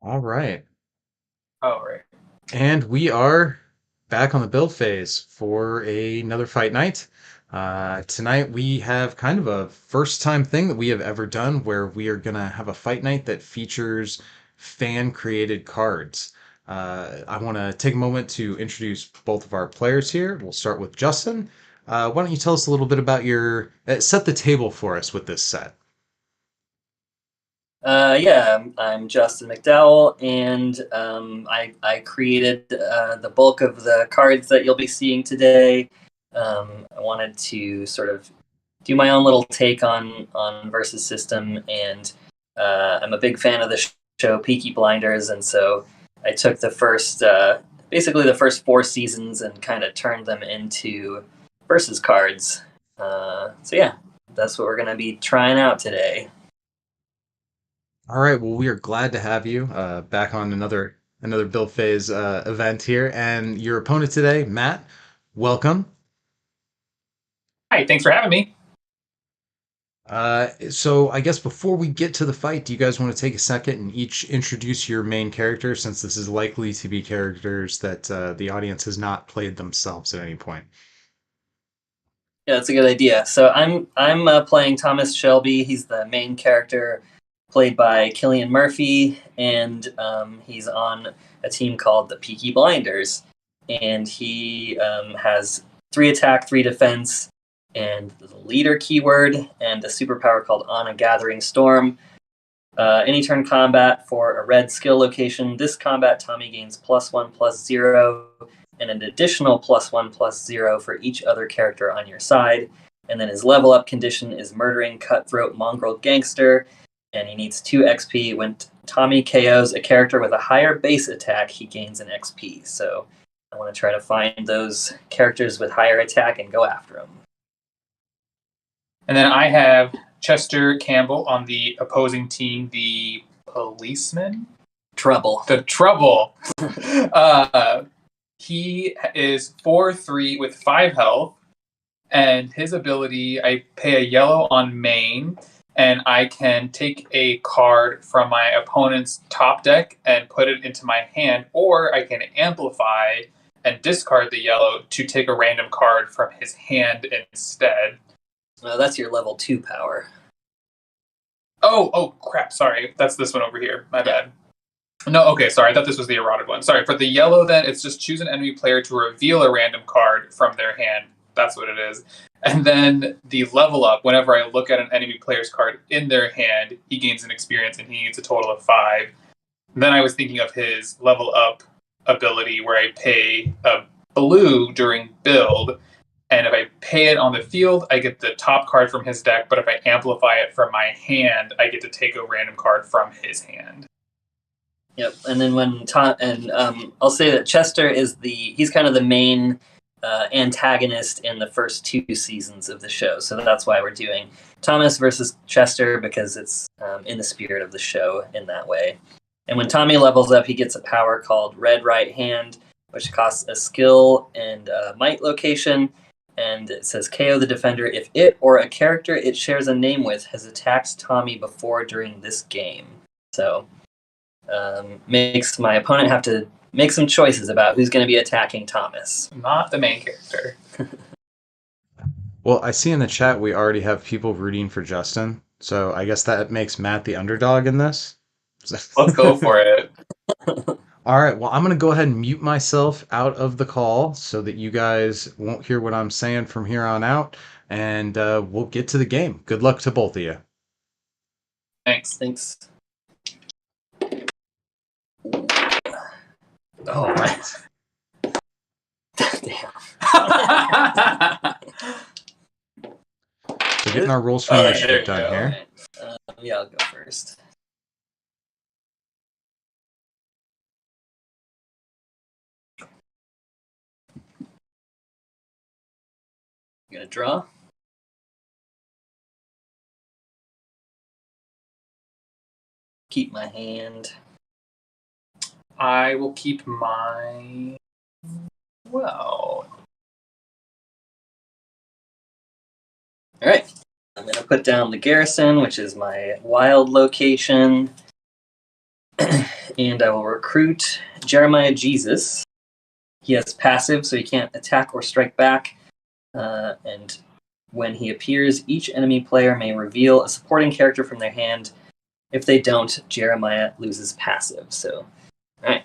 All right. Oh, right. And we are back on the build phase for another fight night. Tonight we have kind of a first time thing that we have ever done where we are going to have a fight night that features fan created cards. I want to take a moment to introduce both of our players here. We'll start with Justin. Why don't you tell us a little bit about set the table for us with this set? I'm Justin McDowell, and I created the bulk of the cards that you'll be seeing today. I wanted to sort of do my own little take on versus system, and I'm a big fan of the show Peaky Blinders, and so I took basically the first four seasons and kind of turned them into versus cards. So that's what we're gonna be trying out today. All right, well, we are glad to have you back on another build phase event here, and your opponent today, Matt. Welcome. Hi, thanks for having me. So I guess before we get to the fight, do you guys want to take a second and each introduce your main character, since this is likely to be characters that the audience has not played themselves at any point? Yeah, that's a good idea. So I'm playing Thomas Shelby. He's the main character, played by Killian Murphy, and he's on a team called the Peaky Blinders. And he has 3 attack, 3 defense, and the leader keyword, and a superpower called On a Gathering Storm. Any turn combat for a red skill location. This combat, Tommy gains +1/+0 and an additional +1/+0 for each other character on your side. And then his level up condition is Murdering Cutthroat Mongrel Gangster, and he needs 2 XP. When Tommy KOs a character with a higher base attack, he gains an XP. So I want to try to find those characters with higher attack and go after them. And then I have Chester Campbell on the opposing team, the policeman. Trouble. The Trouble. He is 4/3 with 5 health, and his ability, I pay a yellow on main, and I can take a card from my opponent's top deck and put it into my hand, or I can amplify and discard the yellow to take a random card from his hand instead. That's your level 2 power. Oh, crap. Sorry. That's this one over here. My bad. No, okay, sorry. I thought this was the erotic one. Sorry. For the yellow, then, it's just choose an enemy player to reveal a random card from their hand. That's what it is. And then the level up, whenever I look at an enemy player's card in their hand, he gains an experience and he needs a total of 5. And then I was thinking of his level up ability where I pay a blue during build. And if I pay it on the field, I get the top card from his deck. But if I amplify it from my hand, I get to take a random card from his hand. Yep, and then I'll say that Chester is he's kind of the main antagonist in the first 2 seasons of the show, so that's why we're doing Thomas versus Chester, because it's in the spirit of the show in that way. And when Tommy levels up, he gets a power called Red Right Hand, which costs a skill and a might location, and it says KO the defender if it or a character it shares a name with has attacked Tommy before during this game. So makes my opponent have to make some choices about who's going to be attacking Thomas. Not the main character. Well, I see in the chat we already have people rooting for Justin, so I guess that makes Matt the underdog in this. Let's go for it. All right, well, I'm going to go ahead and mute myself out of the call so that you guys won't hear what I'm saying from here on out, and we'll get to the game. Good luck to both of you. Thanks. Thanks. All right. Damn. So getting our rules for All right, initiative there you done go. here. Yeah, I'll go first. I'm gonna draw. Keep my hand. I will keep my. Well. All right. I'm gonna put down the garrison, which is my wild location. and I will recruit Jeremiah Jesus. He has passive, so he can't attack or strike back. And when he appears, each enemy player may reveal a supporting character from their hand. If they don't, Jeremiah loses passive. So, alright.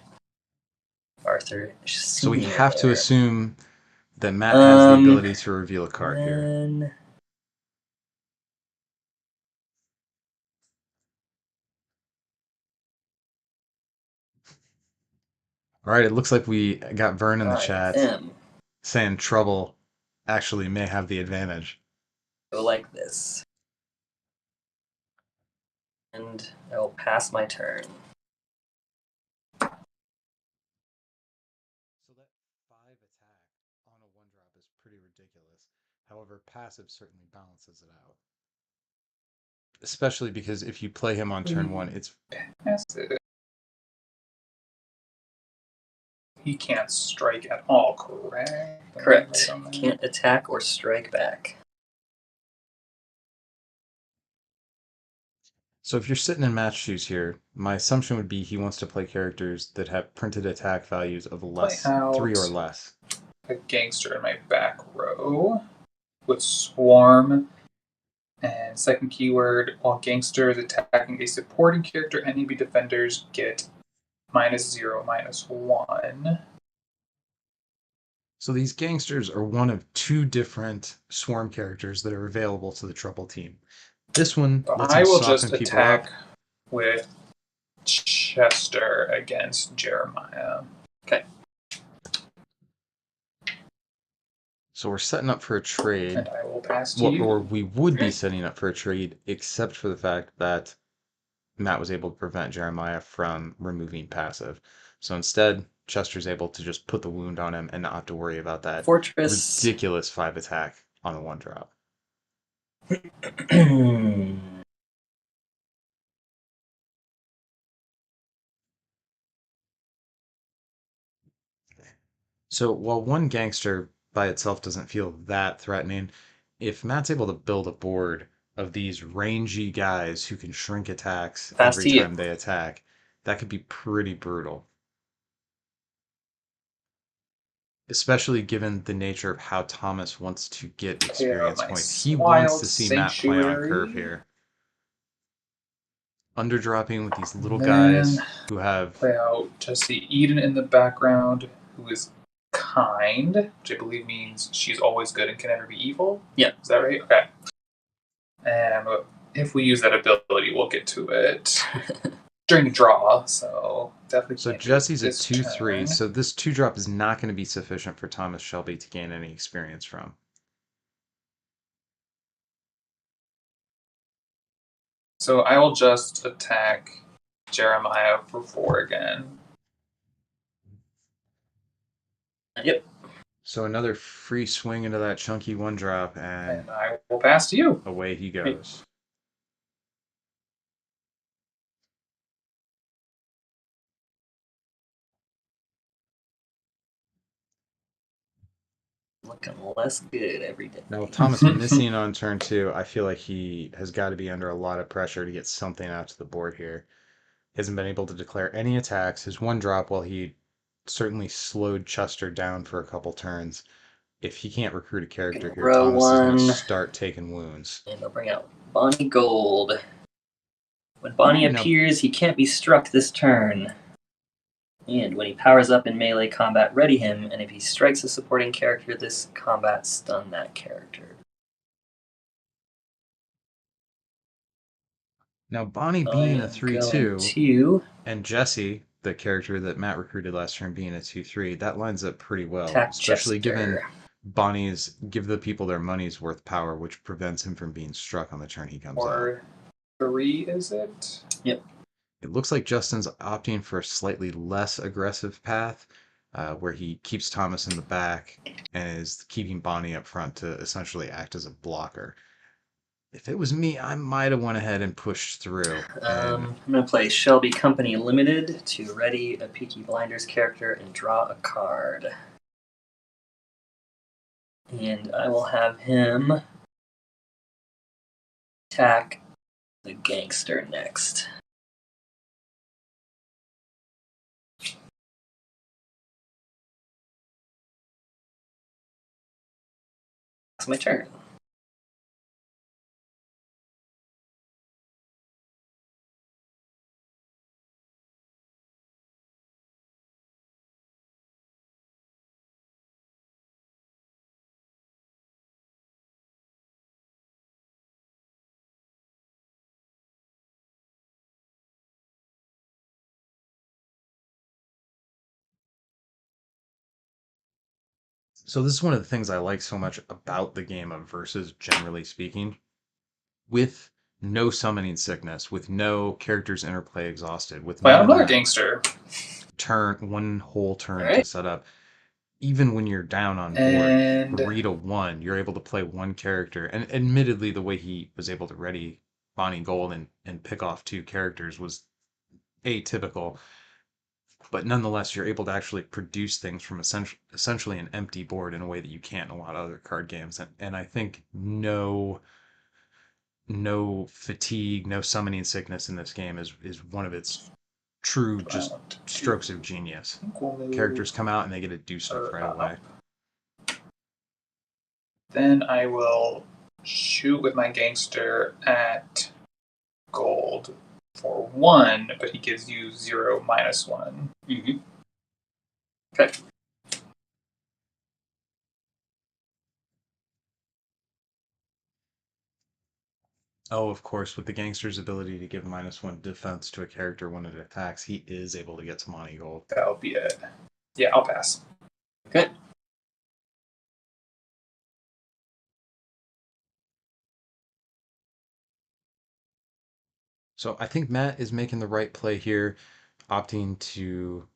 Arthur. So we have to there. assume that Matt has the ability to reveal a card here. Then... All right, it looks like we got Vern in the chat am. saying Trouble actually may have the advantage. Go like this. And I will pass my turn. So that 5 attack on a 1-drop is pretty ridiculous. However, passive certainly balances it out. Especially because if you play him on turn 1, it's passive. He can't strike at all, correct? Correct. Can't attack or strike back. So if you're sitting in match shoes here, my assumption would be he wants to play characters that have printed attack values of 3 or less. A gangster in my back row with Swarm. And second keyword, while gangster is attacking a supporting character, enemy defenders get -0, -1. So these gangsters are one of 2 different swarm characters that are available to the Trouble team. This one lets I him will soften just people up. attack with Chester against Jeremiah. Okay. So we're setting up for a trade. And I will pass to you. Or we would be setting up for a trade, except for the fact that Matt was able to prevent Jeremiah from removing passive. So instead, Chester's able to just put the wound on him and not have to worry about that ridiculous 5 attack on a 1-drop. So while one gangster by itself doesn't feel that threatening, if Matt's able to build a board of these rangy guys who can shrink attacks every time they attack, that could be pretty brutal. Especially given the nature of how Thomas wants to get experience points. He wants to see Matt play on a curve here. Underdropping with these little guys who have... Play out Jesse Eden in the background, who is kind, which I believe means she's always good and can never be evil. Yeah. Is that right? Okay. And if we use that ability, we'll get to it during the draw, so definitely. So Jesse's at 2-3, so this 2-drop is not going to be sufficient for Thomas Shelby to gain any experience from. So I will just attack Jeremiah for 4 again. Yep. So another free swing into that chunky 1-drop, and I will pass to you. Away he goes. Looking less good every day. Now, with Thomas missing on turn 2, I feel like he has got to be under a lot of pressure to get something out to the board here. He hasn't been able to declare any attacks. His 1-drop, while he certainly slowed Chester down for a couple turns, if he can't recruit a character here, Thomas is going to start taking wounds. And they'll bring out Bonnie Gold. When Bonnie appears, he can't be struck this turn. And when he powers up in melee combat, ready him, and if he strikes a supporting character, this combat stun that character. Now, Bonnie being a 3-2, and Jesse, the character that Matt recruited last turn, being a 2-3, that lines up pretty well. Especially given Bonnie's give the people their money's worth power, which prevents him from being struck on the turn he comes out. 3, is it? Yep. It looks like Justin's opting for a slightly less aggressive path, where he keeps Thomas in the back and is keeping Bonnie up front to essentially act as a blocker. If it was me, I might have went ahead and pushed through. I'm going to play Shelby Company Limited to ready a Peaky Blinders character and draw a card. And I will have him attack the gangster next. It's my turn. So this is one of the things I like so much about the game of Versus, generally speaking, with no summoning sickness, with no characters interplay exhausted, with Well, none of another that gangster. one whole turn All to right. set up. Even when you're down on board, And 3-1, you're able to play one character. And admittedly, the way he was able to ready Bonnie Gold and pick off 2 characters was atypical. But nonetheless, you're able to actually produce things from essentially an empty board in a way that you can't in a lot of other card games. And I think no fatigue, no summoning sickness in this game is one of its true just round 2. strokes of genius. I think we'll move Characters come out and they get to do stuff her right up. away. Then I will shoot with my gangster at gold for 1, but he gives you 0 minus 1. Mm-hmm. Okay. Oh, of course, with the gangster's ability to give -1 defense to a character when it attacks, he is able to get some money gold. That'll be it. Yeah, I'll pass. Okay. So I think Matt is making the right play here, opting to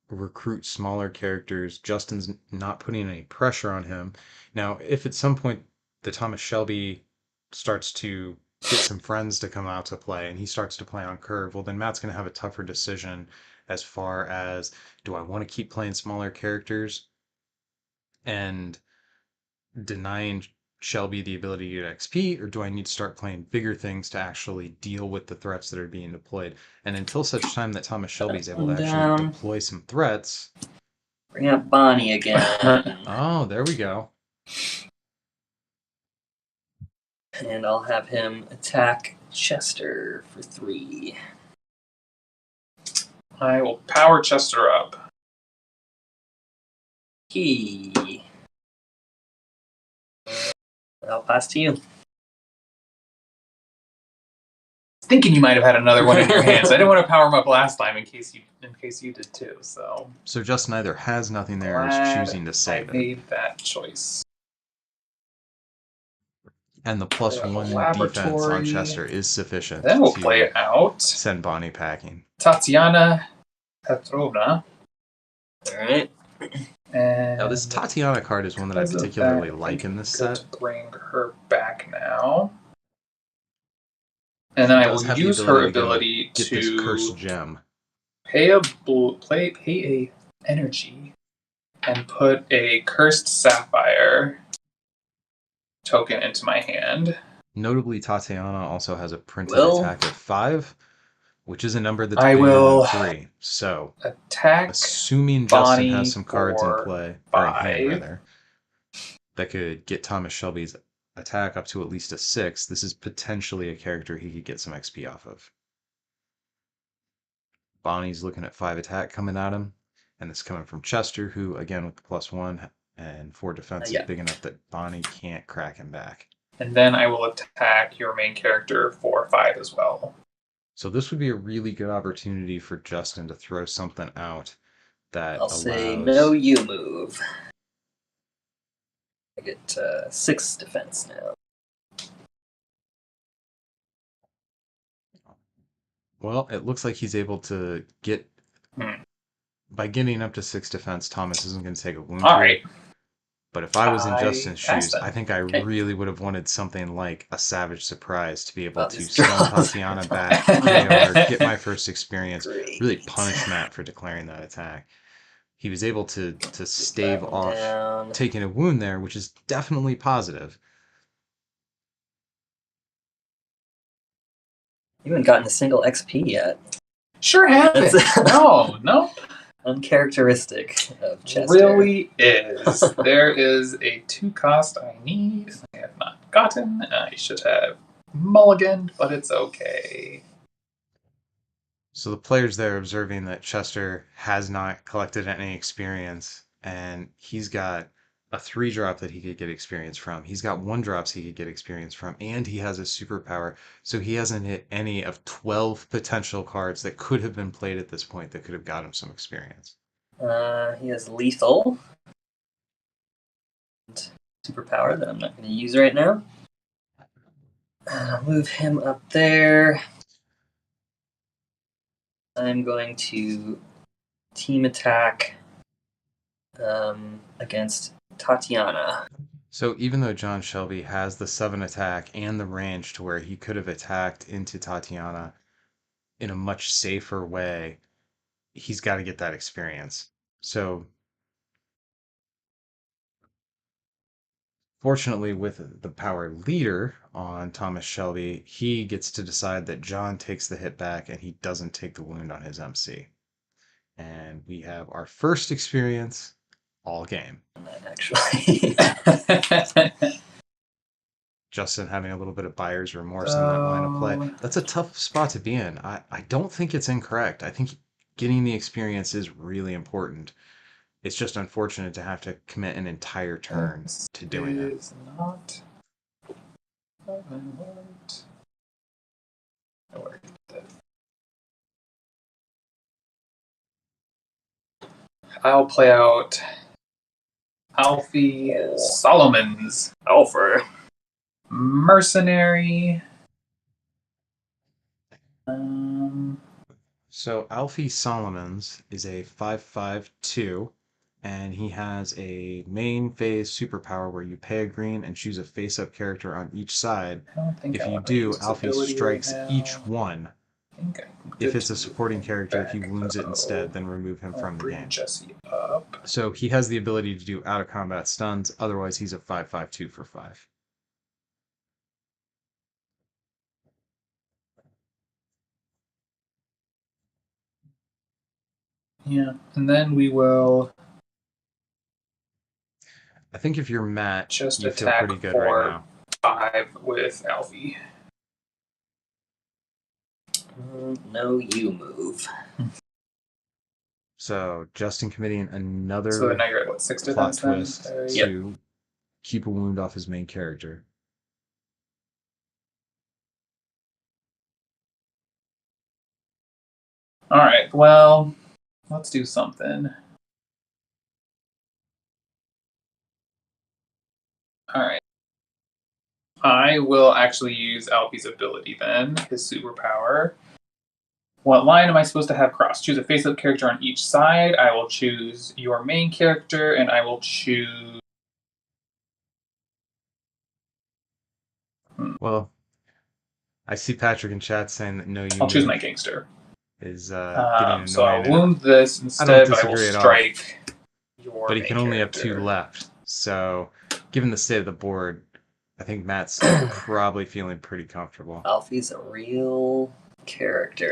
recruit smaller characters. Justin's not putting any pressure on him. Now, if at some point the Thomas Shelby starts to get some friends to come out to play and he starts to play on curve, well, then Matt's going to have a tougher decision as far as, do I want to keep playing smaller characters and denying Shelby the ability to get XP, or do I need to start playing bigger things to actually deal with the threats that are being deployed? And until such time that Thomas Shelby is able to actually deploy some threats. Bring up Bonnie again. Oh, there we go. And I'll have him attack Chester for 3. I will power Chester up. Key. I'll pass to you. Thinking you might have had another one in your hands. I didn't want to power him up last time in case you did too. So Justin either has nothing there or is choosing to save I it. made that choice. And the +1 defense on Chester is sufficient Then we'll to play it out. send Bonnie packing. Tatiana Petrovna. All right. And Now, this Tatiana card is one that I particularly like in this set. To bring her back now. And then I will use her ability to get this cursed gem. Pay a energy and put a cursed sapphire token into my hand. Notably, Tatiana also has a printed attack of 5, which is a number that's bigger than 3. So, assuming Justin has some cards in play, or in hand rather, that could get Thomas Shelby's attack up to at least a 6, this is potentially a character he could get some XP off of. Bonnie's looking at 5 attack coming at him, and it's coming from Chester, who, again, with the +1 and 4 defense, is big enough that Bonnie can't crack him back. And then I will attack your main character for 5 as well. So this would be a really good opportunity for Justin to throw something out that I'll say no, you move. I get 6 defense now. Well, it looks like he's able to get... By getting up to 6 defense, Thomas isn't going to take a wound. All right. But if I was in Justin's shoes, I think I really would have wanted something like a Savage Surprise to be able to send Tatiana back, or get my first experience, really punish Matt for declaring that attack. He was able to stave off taking a wound there, which is definitely positive. You haven't gotten a single XP yet. Sure haven't. No. Uncharacteristic of Chester. Really is. There is a 2 cost I need. I have not gotten. I should have mulliganed, but it's okay. So the players there observing that Chester has not collected any experience, and he's got a 3-drop that he could get experience from. He's got 1-drops he could get experience from, and he has a superpower. So he hasn't hit any of 12 potential cards that could have been played at this point that could have got him some experience. He has lethal. And superpower that I'm not going to use right now. Move him up there. I'm going to team attack against Tatiana. So even though John Shelby has the 7 attack and the range to where he could have attacked into Tatiana in a much safer way, he's got to get that experience. So fortunately, with the power leader on Thomas Shelby, he gets to decide that John takes the hit back and he doesn't take the wound on his MC. And we have our first experience all game. Actually. Justin having a little bit of buyer's remorse on that line of play. That's a tough spot to be in. I don't think it's incorrect. I think getting the experience is really important. It's just unfortunate to have to commit an entire turn to doing it. Is not what I want. I'll play out Alfie Solomon's Alfred. Mercenary. So Alfie Solomons is a 5/5/2, and he has a main phase superpower where you pay a green and choose a face-up character on each side. I don't think If I you want to do, use this Alfie ability strikes right each now. one. I think I'm If good it's a to supporting move character, he back, wounds it though. instead, then remove him I'll from the bring game. Jesse up. So he has the ability to do out-of-combat stuns, otherwise he's a 5/5/2 for 5. Yeah, and then we will I think if you're Matt, just you feel attack pretty good for right now. 5 with Alfie. No, you move. So Justin committing So another now you're at what, 6 plot defense then? twist to keep a wound off his main character. All right, well, let's do something. All right. I will actually use Alfie's ability then, his superpower. What line am I supposed to have crossed? Choose a face-up character on each side. I will choose your main character, and I will choose... Well, I see Patrick in chat saying that no, I'll choose my gangster. is getting annoying. So I'll wound this instead, but I will strike your but he main can only character. have 2 left. So, given the state of the board, I think Matt's probably feeling pretty comfortable. Alfie's a real character.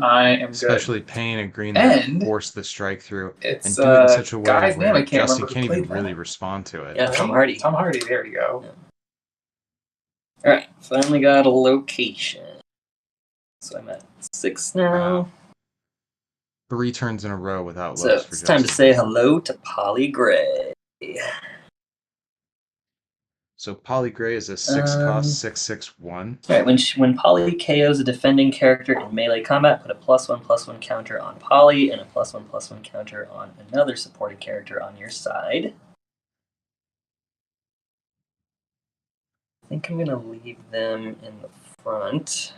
I am Especially good. paying a green And to force the strike through it's and do it in such a way guy's name I where can't Justin remember can't who even played really that. respond to it. Yeah, Tom Hardy. Tom Hardy, there we go. Yeah. Alright, finally got a location. So I'm at 6 now. Wow. 3 turns in a row without So lows for it's Justin. time to say hello to Polly Gray. So Polly Gray is a 6-cost 6/6/1. Alright, when Polly KOs a defending character in melee combat, put a +1/+1 counter on Polly and a +1/+1 counter on another supporting character on your side. I think I'm going to leave them in the front.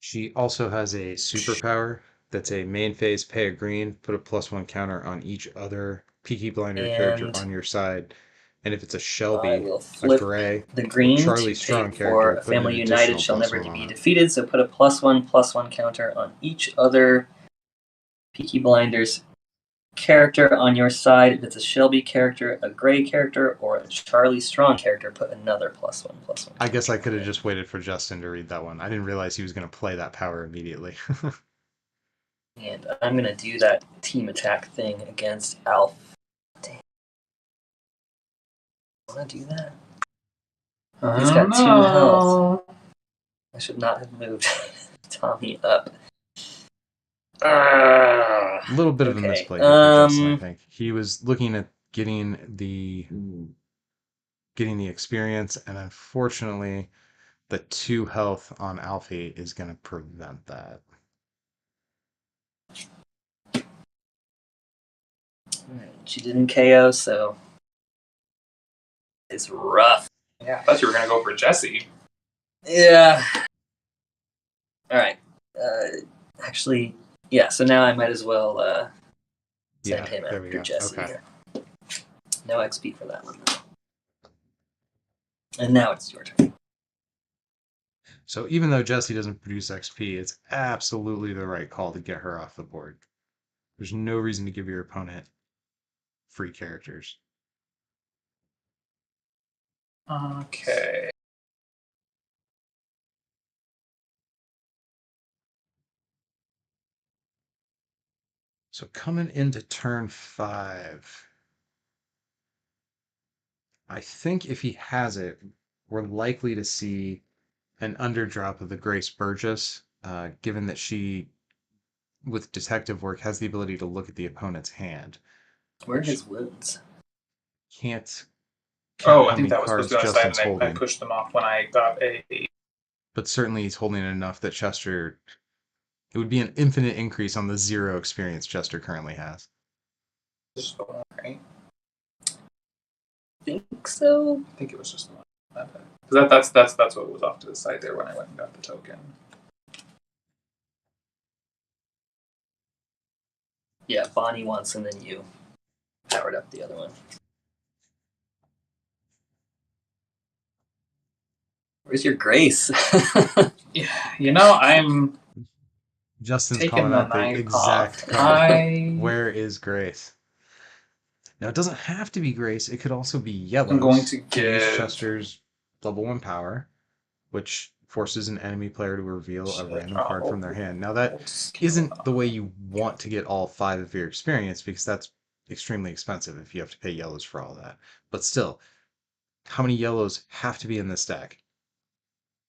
She also has a superpower that's a main phase pay a green, put a +1 counter on each other Peaky Blinder character on your side. And if it's a Shelby, I will flip a Gray, the green Charlie to Strong take for character, a put an family united additional shall never +1 be on it. defeated, so put a +1/+1 counter on each other Peaky Blinders character on your side. If it's a Shelby character, a Gray character, or a Charlie Strong character, put another +1/+1. I guess I could have just waited for Justin to read that one. I didn't realize he was going to play that power immediately. And I'm gonna do that team attack thing against Alf. Damn. I wanna do that? He's got 2 health. I should not have moved Tommy up. A little bit of a Okay, misplay here for Justin, I think. He was looking at getting the experience, and unfortunately, the 2 health on Alfie is going to prevent that. Alright, she didn't KO, so it's rough. Yeah, I thought you were gonna go for Jesse. Yeah. Alright. Actually, yeah, so now I might as well send him there we after go. Jesse. Okay. No XP for that one. And now it's your turn. So even though Jesse doesn't produce XP, it's absolutely the right call to get her off the board. There's no reason to give your opponent free characters. Okay. So coming into turn 5, I think if he has it, we're likely to see an underdrop of the Grace Burgess, given that she, with detective work, has the ability to look at the opponent's hand. Where are his wounds? Can't Oh, count I how think many that was supposed cards to be on the side, Justin's and I holding, pushed them off when I got a. but certainly he's holding enough that Chester. It would be an infinite increase on the 0 experience Chester currently has. Right? Think so. I think it was just the one. Because that's what was off to the side there when I went and got the token. Yeah, Bonnie once, and then you powered up the other one. Where's your Grace? Yeah, you know, I'm Justin's taking calling the out the knife exact off. card. Where is Grace? Now, it doesn't have to be Grace. It could also be Yellows. I'm going to use give Chester's level 1 power, which forces an enemy player to reveal a random card from their hand. Now, that isn't the way you want to get all 5 of your experience, because that's extremely expensive if you have to pay Yellows for all that. But still, how many Yellows have to be in this deck?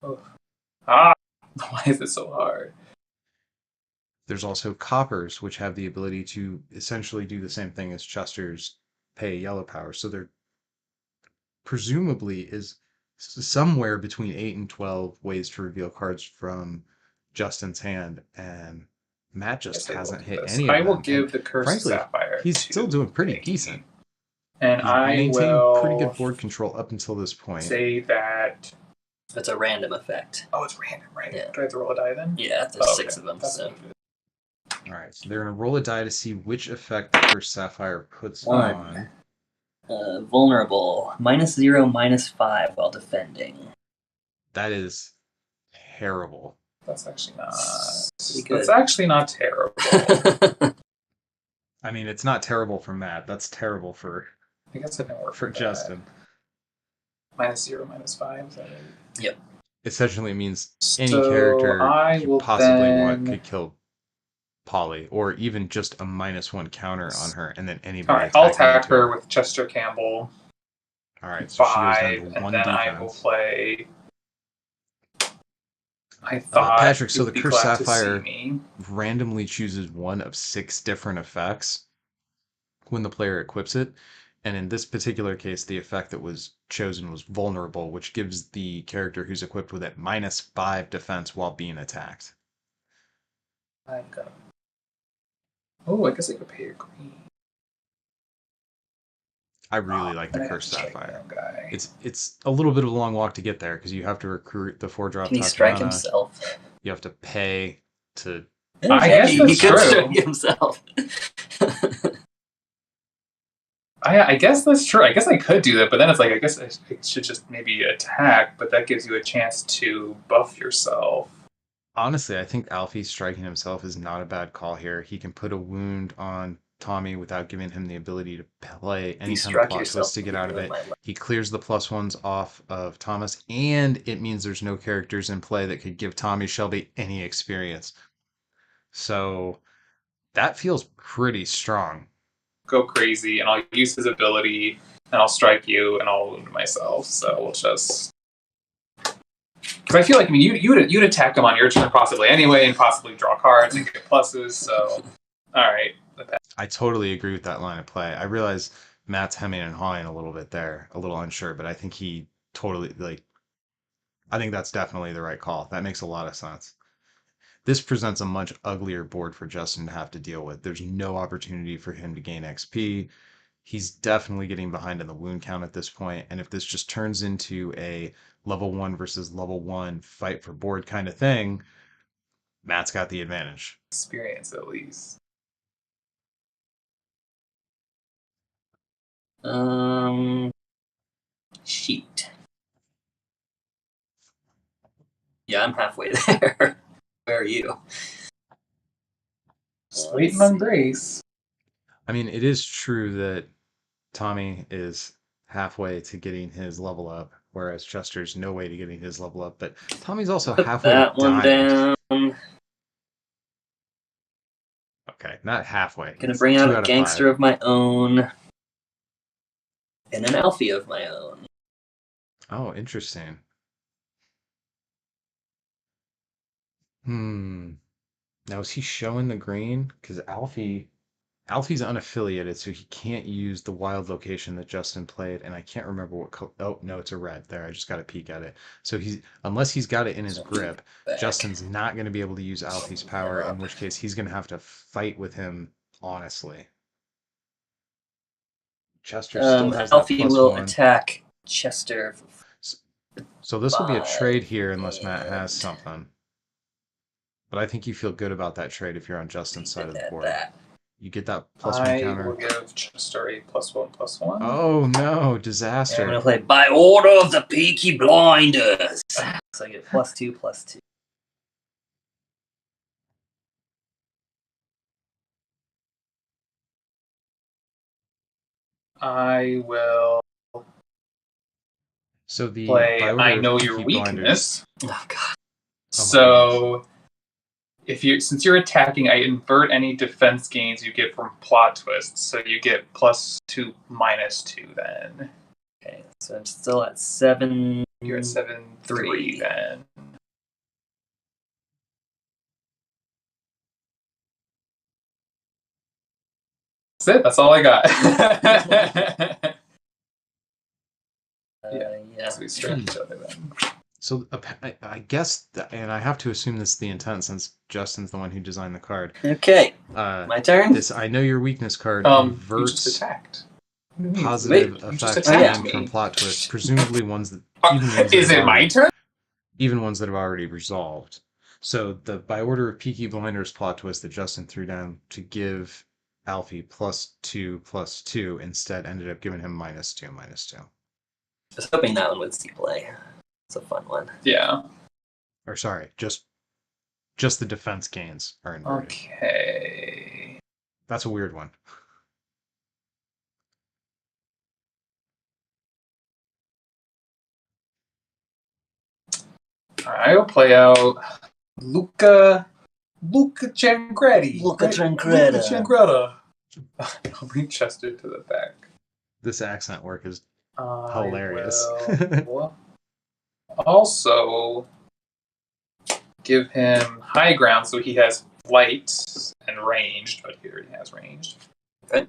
Why is it so hard? There's also Coppers, which have the ability to essentially do the same thing as Chester's pay yellow power. So there presumably is somewhere between 8 and 12 ways to reveal cards from Justin's hand, and Matt just hasn't hit any of them. I will give the Cursed Frankly, Sapphire. he's still doing pretty Peaky. decent. And He's I maintained will pretty good board control up until this point. say that. That's a random effect. Oh, it's random, right? Yeah. Do I have to roll a die then? Yeah, there's 6 of them. That's So. All right, so they're going to roll a die to see which effect the Cursed Sapphire puts 1. on. Vulnerable. -0, -5 while defending. That is terrible. That's actually not. Pretty good. That's actually not terrible. I mean, it's not terrible for Matt. That's terrible for I guess it didn't work for Justin. -0, -5. Is that right? Yep. Essentially, it means any So character I you will possibly want then- could kill Polly, or even just a -1 counter on her, and then anybody. All right, I'll attacking attack into her with Chester Campbell. All right, so 5, she goes down to 1 and then I will defense. play. I thought Patrick, so you'd the be Cursed glad to see Sapphire me. randomly chooses one of 6 different effects when the player equips it. And in this particular case, the effect that was chosen was Vulnerable, which gives the character who's equipped with it -5 defense while being attacked. I'm gonna. Oh, I guess I could pay a green. I really like the I have Cursed to strike Sapphire. that guy. It's a little bit of a long walk to get there, because you have to recruit the 4-drop Can he strike Tatiana. himself? You have to pay to. I guess he that's could true. strike himself. I guess that's true. I guess I could do that, but then it's like I guess I should just maybe attack, but that gives you a chance to buff yourself. Honestly, I think Alfie striking himself is not a bad call here. He can put a wound on Tommy without giving him the ability to play any kind of plot twist to get out of it. He clears the +1s off of Thomas, and it means there's no characters in play that could give Tommy Shelby any experience. So That feels pretty strong. Go crazy, and I'll use his ability, and I'll strike you, and I'll wound myself. So we'll just. Because I feel like, I mean, you'd attack him on your turn possibly anyway, and possibly draw cards and get pluses. So, all right. I totally agree with that line of play. I realize Matt's hemming and hawing a little bit there, a little unsure, but I think he totally like. I think that's definitely the right call. That makes a lot of sense. This presents a much uglier board for Justin to have to deal with. There's no opportunity for him to gain XP. He's definitely getting behind in the wound count at this point, and if this just turns into a level 1 versus level 1 fight for board kind of thing, Matt's got the advantage. Experience at least. Sheet. Yeah, I'm halfway there. Where are you? Just waiting on Grace. I mean, it is true that Tommy is halfway to getting his level up, whereas Chester's no way to getting his level up, but Tommy's also Put halfway that to one dying. down. Okay, not halfway. Gonna It's bring 2 out a out of gangster 5. of my own. And an Alfie of my own. Oh, interesting. Now is he showing the green? Because Alfie's unaffiliated, so he can't use the wild location that Justin played, and I can't remember what oh no, it's a red. There, I just got a peek at it. So unless he's got it in his grip, Back. Justin's not going to be able to use Alfie's power, in which case he's going to have to fight with him honestly. Chester still has that Alfie will +1. attack Chester. So this will be a trade here unless Matt has something. But I think you feel good about that trade if you're on Justin's side of the board. You get that +1 I counter. will give Chester a +1/+1. Oh no, I'm disaster. gonna play by order of the Peaky Blinders. So I get +2/+2. I will So the play by order I of know Peaky your Blinders. weakness. Oh god. So since you're attacking, I invert any defense gains you get from plot twists. So you get +2 -2 then. Okay, so I'm still at 7. You're at 7-3 then. That's it. That's all I got. Yeah. So we strike each other then. So I guess, and I have to assume this is the intent since Justin's the one who designed the card. Okay, my turn. This I know your weakness card You inverts just attacked. positive you just effects attacked gained from me. plot twists, presumably ones that Is it my turn? even ones that have already resolved. So the by order of Peaky Blinders plot twist that Justin threw down to give Alfie +2/+2 instead ended up giving him -2/-2. I was hoping that one would see play. It's a fun one. Yeah. Or sorry, just the defense gains are inverted. Okay. That's a weird one. I will play out Luca Changretta. Luca Changretta. I'll bring Chester to the back. This accent work is I hilarious. will also give him high ground so he has flight and ranged, but he already has ranged. Okay.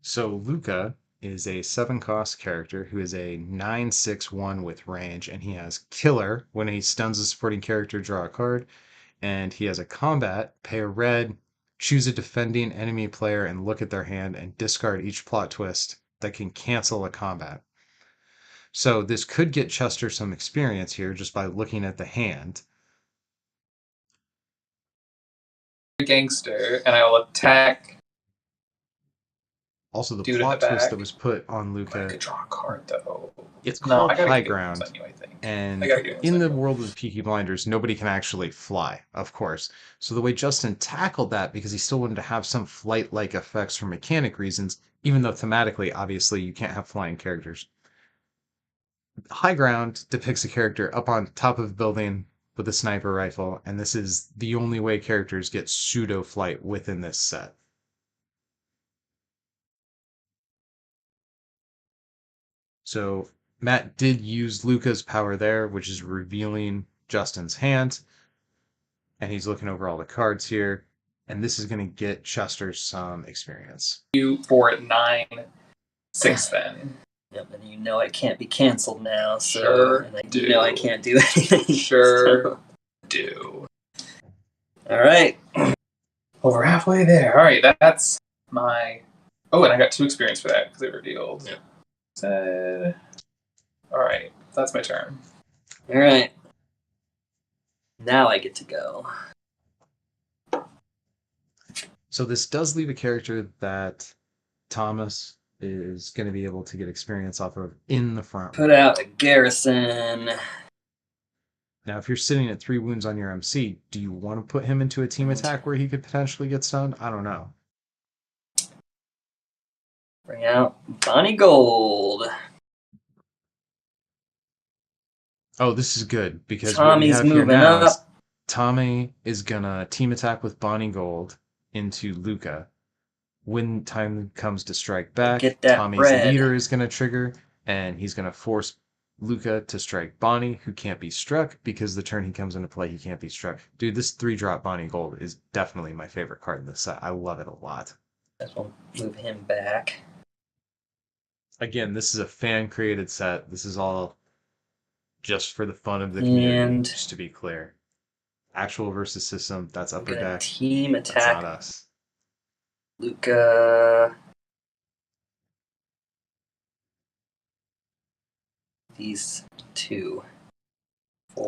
So Luca is a 7-cost character who is a 9/6/1 with range, and he has Killer. When he stuns a supporting character, draw a card, and he has a combat, pay a red, choose a defending enemy player and look at their hand and discard each plot twist that can cancel a combat. So this could get Chester some experience here just by looking at the hand. Gangster, and I will attack. Also, the Dude in plot the twist back. that was put on I Luca, could draw a card though. it's No, called I gotta high get ground. ones anyway, I think. And I gotta get ones in the anyway. world of Peaky Blinders, nobody can actually fly, of course. So the way Justin tackled that, because he still wanted to have some flight-like effects for mechanic reasons, even though thematically, obviously, you can't have flying characters. High ground depicts a character up on top of a building with a sniper rifle, and this is the only way characters get pseudo flight within this set. So Matt did use Luca's power there, which is revealing Justin's hand, and he's looking over all the cards here, and this is going to get Chester some experience. 2, 4, 9, 6 then. Yep, and you know it can't be canceled now, so Sure and I do. know I can't do anything. Sure so. do. All right. Well, we're halfway there. All right, that's my... Oh, and I got 2 experience for that because it revealed. Yep. All right, that's my turn. All right. Now I get to go. So this does leave a character that Thomas is going to be able to get experience off of in the front. Put out a garrison. Now, if you're sitting at 3 wounds on your MC, do you want to put him into a team attack where he could potentially get stunned? I don't know. Bring out Bonnie Gold. Oh, this is good because Tommy's what we have here moving now is up. Tommy is gonna team attack with Bonnie Gold into Luca. When time comes to strike back, Get that Tommy's bread. leader is gonna trigger, and he's gonna force Luca to strike Bonnie, who can't be struck because the turn he comes into play, he can't be struck. Dude, this 3-drop Bonnie Gold is definitely my favorite card in this set. I love it a lot. This will move him back. Again, this is a fan-created set. This is all just for the fun of the community, And just to be clear. Actual versus system, that's I'm upper gonna deck. team That's attack not us. Luca. These 2.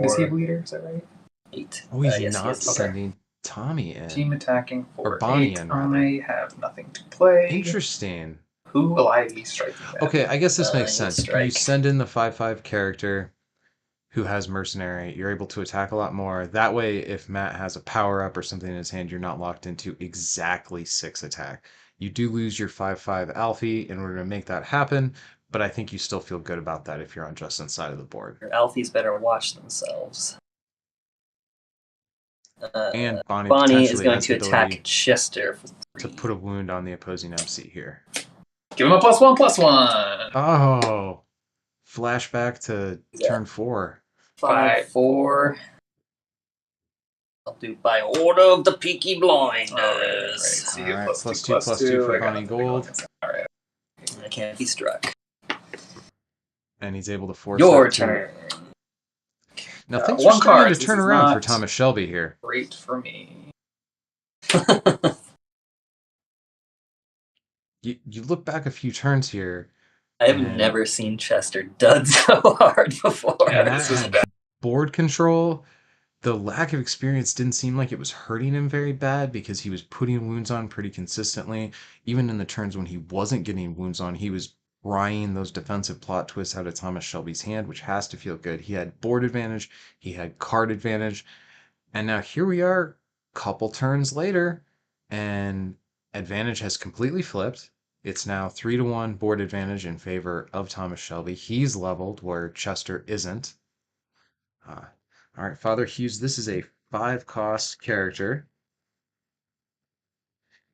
Is he 4, leader? Is that right? 8. Oh, he's yes, not yes, yes. sending Tommy in. Team attacking for Or Bonnie 8. in, rather. I have nothing to play. Interesting. Who will I be striking at? Okay, I guess this makes you'll sense. You strike. send in the 5/5 character who has mercenary. You're able to attack a lot more. That way, if Matt has a power up or something in his hand, you're not locked into exactly 6 attack. You do lose your 5/5 Alfie in order to make that happen, but I think you still feel good about that if you're on Justin's side of the board. Your Alfies better watch themselves. And Bonnie is potentially going has to the attack ability Chester for to 3. put a wound on the opposing MC here. Give him a +1/+1. Oh, flashback to turn 4. 5, 4. I'll do by order of the Peaky Blinders. Right. So you get Alright, +2, +2 for I got Bonnie nothing Gold. going. Alright. I can't be struck. And he's able to force Your that to- turn. Now things one are starting card. to This turn is around for not- Thomas Shelby here. Great for me. You look back a few turns here. I have And- never seen Chester dud so hard before. Yeah, Matt this is had bad. board control. The lack of experience didn't seem like it was hurting him very bad because he was putting wounds on pretty consistently. Even in the turns when he wasn't getting wounds on, he was prying those defensive plot twists out of Thomas Shelby's hand, which has to feel good. He had board advantage, he had card advantage, and now here we are, couple turns later, and advantage has completely flipped. It's now 3-1 board advantage in favor of Thomas Shelby. He's leveled where Chester isn't. All right, Father Hughes, this is a 5-cost character.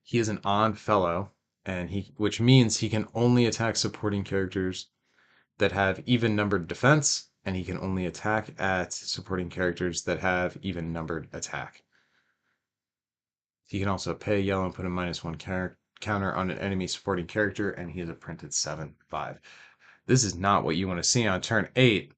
He is an odd fellow, and which means he can only attack supporting characters that have even numbered defense, and he can only attack at supporting characters that have even numbered attack. He can also pay yellow and put a -1 counter on an enemy supporting character, and he is a printed 7/5. This is not what you want to see on turn 8,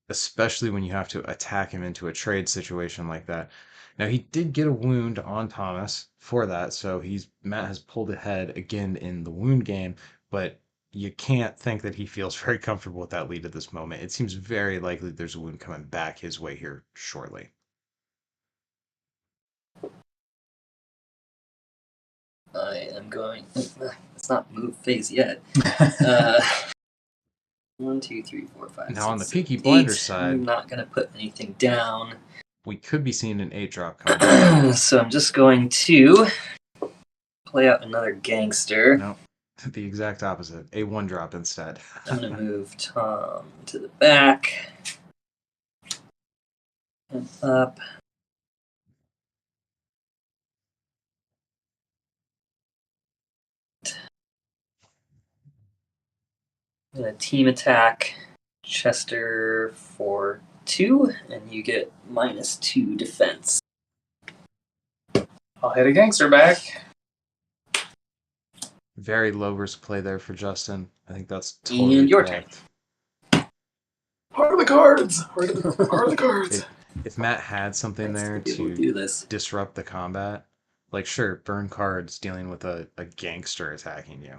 especially when you have to attack him into a trade situation like that. Now, he did get a wound on Thomas for that, so Matt has pulled ahead again in the wound game, but you can't think that he feels very comfortable with that lead at this moment. It seems very likely there's a wound coming back his way here shortly. I am going. It's not move phase yet. 1, 2, 3, 4, 5. Now, on the 6, Peaky 7, Blinders 8. side- I'm not going to put anything down. We could be seeing an 8-drop coming. So I'm just going to play out another gangster. No, the exact opposite. A 1-drop instead. I'm going to move Tom to the back. up. I'm gonna team attack Chester for 2, and you get -2 defense. I'll hit a gangster back. Very low risk play there for Justin. I think that's totally And your correct. Heart of the cards. Heart of the cards. If Matt had something there to do this. disrupt the combat, like sure, burn cards dealing with a gangster attacking you.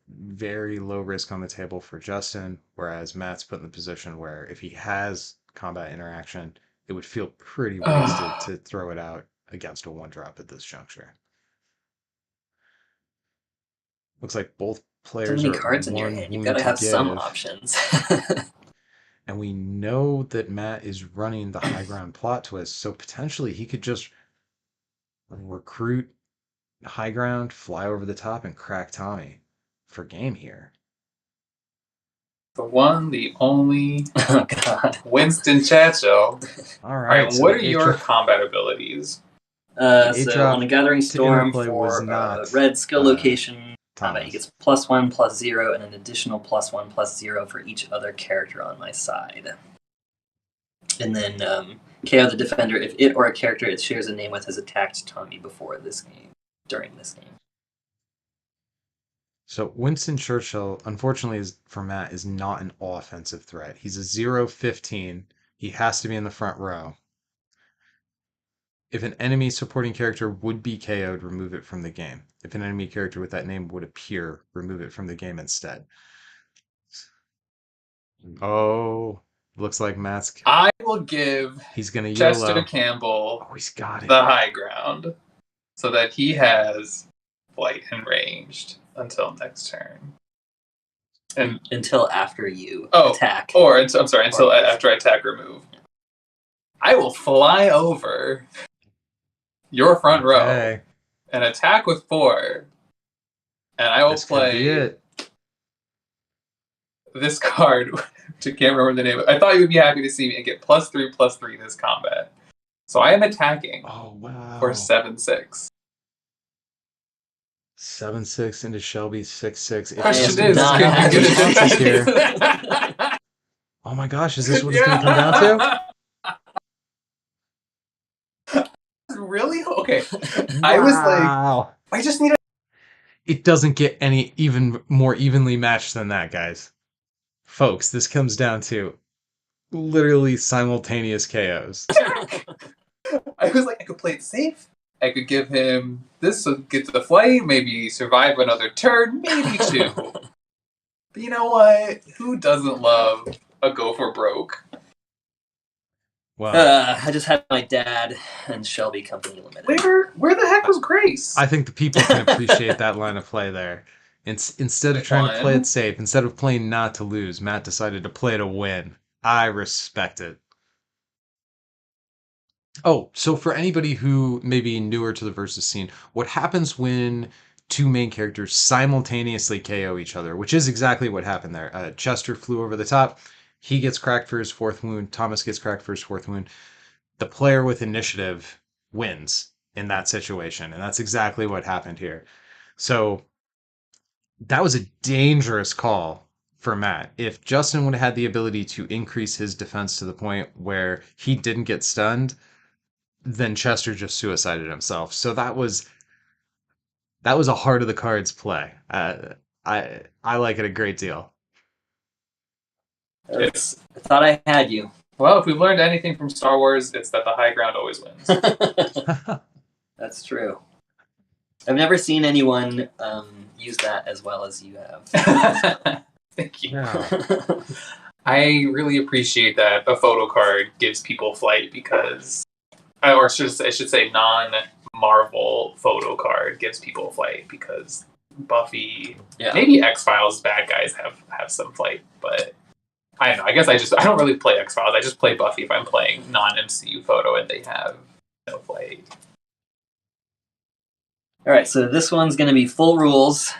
Very low risk on the table for Justin, whereas Matt's put in the position where if he has combat interaction, it would feel pretty wasted to throw it out against a 1-drop at this juncture. Looks like both So players many are cards in your one hand. You've wound got to to have some give. options. And we know that Matt is running the high ground plot twist, so potentially he could just recruit high ground, fly over the top, and crack Tommy for game here. The one, the only, Oh God. Winston Churchill. All Alright, right, so what the are your eight-drop- combat abilities? The So eight-drop on a Gathering to Storm interplay was for not, red skill location combat, Thomas. he gets +1/+0 and an additional +1/+0 for each other character on my side. And then KO the defender if it or a character it shares a name with has attacked Tommy before this game, during this game. So Winston Churchill, unfortunately, for Matt, is not an offensive threat. He's a 0-15. He has to be in the front row. If an enemy supporting character would be KO'd, remove it from the game. If an enemy character with that name would appear, remove it from the game instead. Oh, looks like Matt's... I will give He's going to Chester YOLO. Campbell Oh, he's got it. the high ground so that he has flight and ranged until next turn. And Until after you attack. Or, I'm sorry, until after I attack or move. I will fly over your front row and attack with 4. And I will This could be play it. this card, which I can't remember the name of. I thought you would be happy to see me and get +3/+3 this combat. So I am attacking for 7/6. 7-6 into Shelby 6-6. Question is, can you get here? it? Oh my gosh, is this what it's going to come down to? Really? Okay. I was like, I just need It doesn't get any even more evenly matched than that, guys. Folks, this comes down to literally simultaneous KOs. I was like, I could play it safe. I could give him this so get to the flight, maybe survive another turn, maybe 2. But you know what? Who doesn't love a go for broke? Wow. I just had my dad and Shelby Company Limited. Where the heck was Grace? I think the people can appreciate that line of play there. Instead of trying to play it safe, instead of playing not to lose, Matt decided to play to win. I respect it. Oh, so for anybody who may be newer to the versus scene, what happens when two main characters simultaneously KO each other, which is exactly what happened there. Chester flew over the top. He gets cracked for his 4th wound. Thomas gets cracked for his 4th wound. The player with initiative wins in that situation, and that's exactly what happened here. So that was a dangerous call for Matt. If Justin would have had the ability to increase his defense to the point where he didn't get stunned, then Chester just suicided himself. So that was a heart of the cards play. I like it a great deal. I thought I had you. Well, if we've learned anything from Star Wars, it's that the high ground always wins. That's true. I've never seen anyone use that as well as you have. Thank you. Yeah. I really appreciate that a photo card gives people flight because, or I should say non-Marvel photo card gives people flight because Buffy, maybe X-Files bad guys have some flight, but I don't know. I guess I don't really play X-Files. I just play Buffy if I'm playing non-MCU photo and they have no flight. All right, so this one's going to be full rules.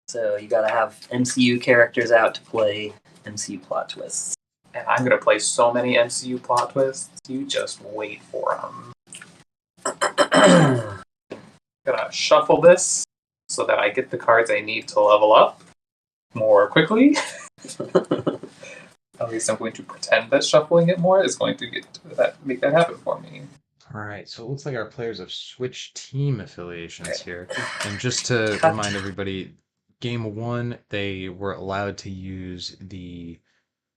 So you got to have MCU characters out to play MCU plot twists. And I'm going to play so many MCU plot twists. You just wait for them. I'm going to shuffle this so that I get the cards I need to level up more quickly. At least I'm going to pretend that shuffling it more is going to make that happen for me. All right, so it looks like our players have switched team affiliations here. And just to remind everybody, game 1, they were allowed to use the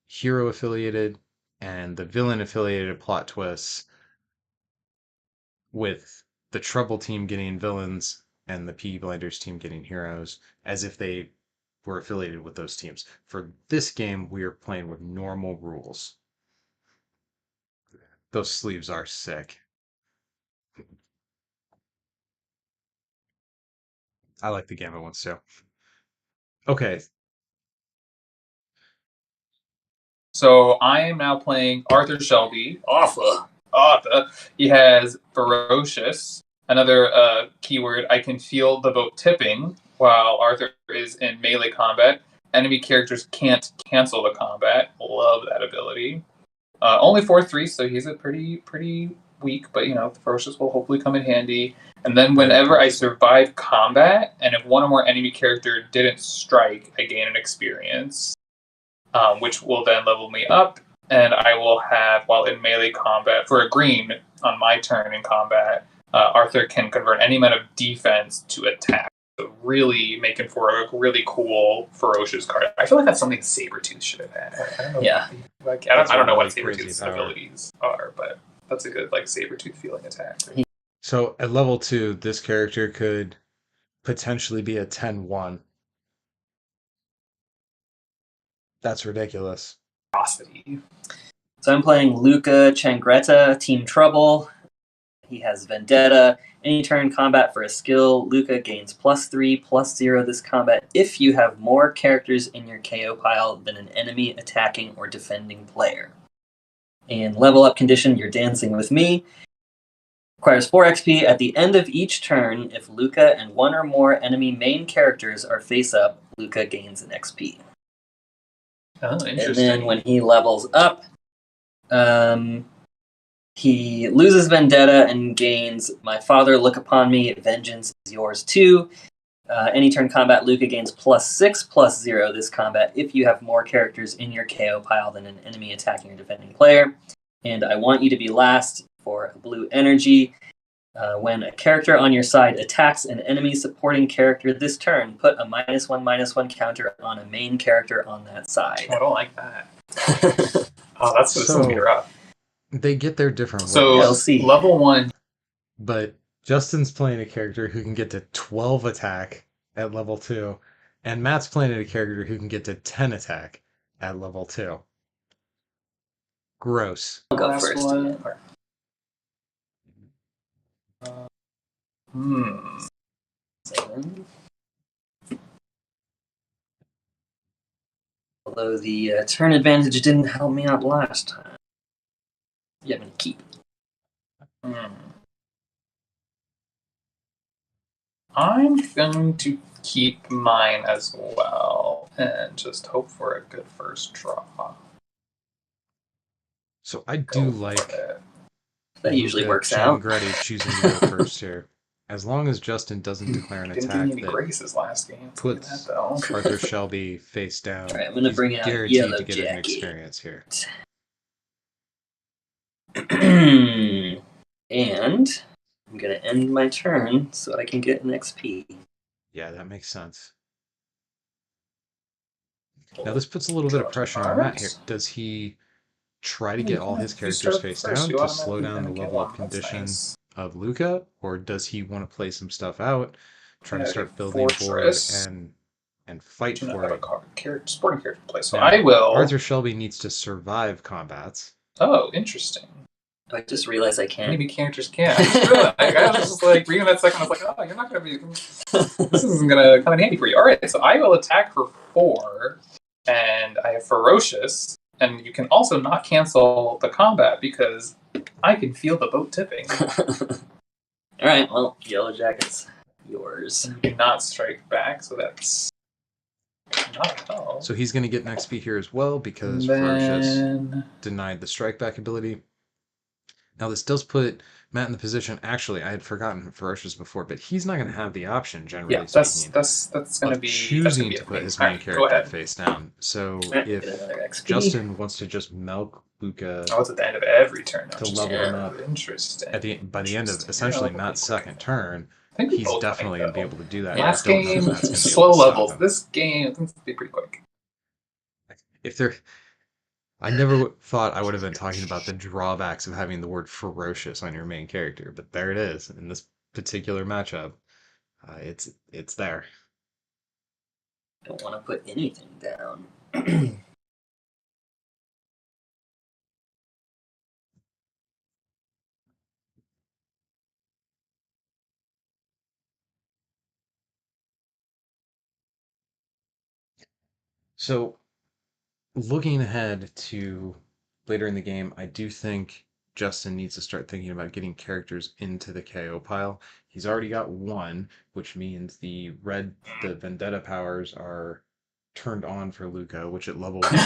hero affiliated and the villain affiliated plot twists, with the Trouble team getting villains and the Peaky Blinders team getting heroes, as if they were affiliated with those teams. For this game, we are playing with normal rules. Those sleeves are sick. I like the Gambit ones too. Okay. So I am now playing Arthur Shelby. Arthur. He has Ferocious. Another keyword, I can feel the boat tipping while Arthur is in melee combat. Enemy characters can't cancel the combat. Love that ability. Only 4/3, so he's a pretty weak, but the Ferocious will hopefully come in handy. And then whenever I survive combat, and if one or more enemy character didn't strike, I gain an experience, which will then level me up. And I will have, while in melee combat, for a green on my turn in combat, Arthur can convert any amount of defense to attack. So really making for a really cool Ferocious card. I feel like that's something Sabretooth should have had. I don't know. Yeah. I don't know what Sabretooth's abilities are, but that's a good Sabretooth feeling attack. So at level 2, this character could potentially be a 10-1. That's ridiculous. So I'm playing Luca Changretta, Team Trouble. He has Vendetta. Any turn combat for a skill, Luca gains +3/+0 this combat if you have more characters in your KO pile than an enemy attacking or defending player. And level up condition, you're dancing with me. Requires 4 XP at the end of each turn. If Luca and one or more enemy main characters are face up, Luca gains an XP. Oh, interesting. And then when he levels up, he loses Vendetta and gains My Father Look Upon Me, Vengeance is Yours Too. Any turn combat, Luca gains +6/+0 this combat if you have more characters in your KO pile than an enemy attacking or defending player. And I want you to be last for a blue energy. When a character on your side attacks an enemy supporting character this turn, put a -1/-1 counter on a main character on that side. I don't like that. That's going to be rough. They get their different ways. So we'll see. Level 1. But Justin's playing a character who can get to 12 attack at level 2, and Matt's playing a character who can get to 10 attack at level 2. Gross. I'll go first. Seven. Although the turn advantage didn't help me out last time. Yeah, I'm going to keep. I'm going to keep mine as well and just hope for a good first draw. So I do like that usually works out. Grady choosing to go first here. As long as Justin doesn't declare an Didn't attack give me any graces last game. puts Arthur Shelby face down. All right, I'm going to bring out guaranteed Yellow to get Jacket. an experience here. And I'm going to end my turn so I can get an XP. Yeah, that makes sense. Now this puts a little bit of pressure on Matt here. Does he try to get all his characters face down to slow down the level up condition of Luca, or does he want to play some stuff out, try to start building board and fight for it? Sporting character play. So now, I will. Arthur Shelby needs to survive combats. Oh, interesting. I just realized I can't. Maybe characters can't. I was just reading that second. I was like, oh, you're not going to be. This isn't going to come in handy for you. All right, so I will attack for 4, and I have Ferocious, and you can also not cancel the combat because I can feel the boat tipping. All right, well, Yellow Jacket's yours. You do not strike back, so that's not at all. So he's going to get an XP here as well because And Ferocious then denied the strike back ability. Now this does put Matt in the position. Actually, I had forgotten Ferocious before, but he's not going to have the option, generally yeah, that's speaking, gonna of be choosing a to put thing. his All main right, go character ahead. face down. So Get if another XP. Justin wants to just milk Luca Oh, it's at the end of every turn. to level him up Interesting. by the end of essentially Matt's second turn, I think we he's both definitely might, going to be though. able to do that. Last I don't know if game, Matt's going to be able slow to stop levels. him. This game, I think it's going to be pretty quick. If there, I never thought I would have been talking about the drawbacks of having the word ferocious on your main character, but there it is in this particular matchup. It's there. Don't want to put anything down. So looking ahead to later in the game, I do think Justin needs to start thinking about getting characters into the KO pile. He's already got one, which means the Vendetta powers are turned on for Luca, which at level 1, he'll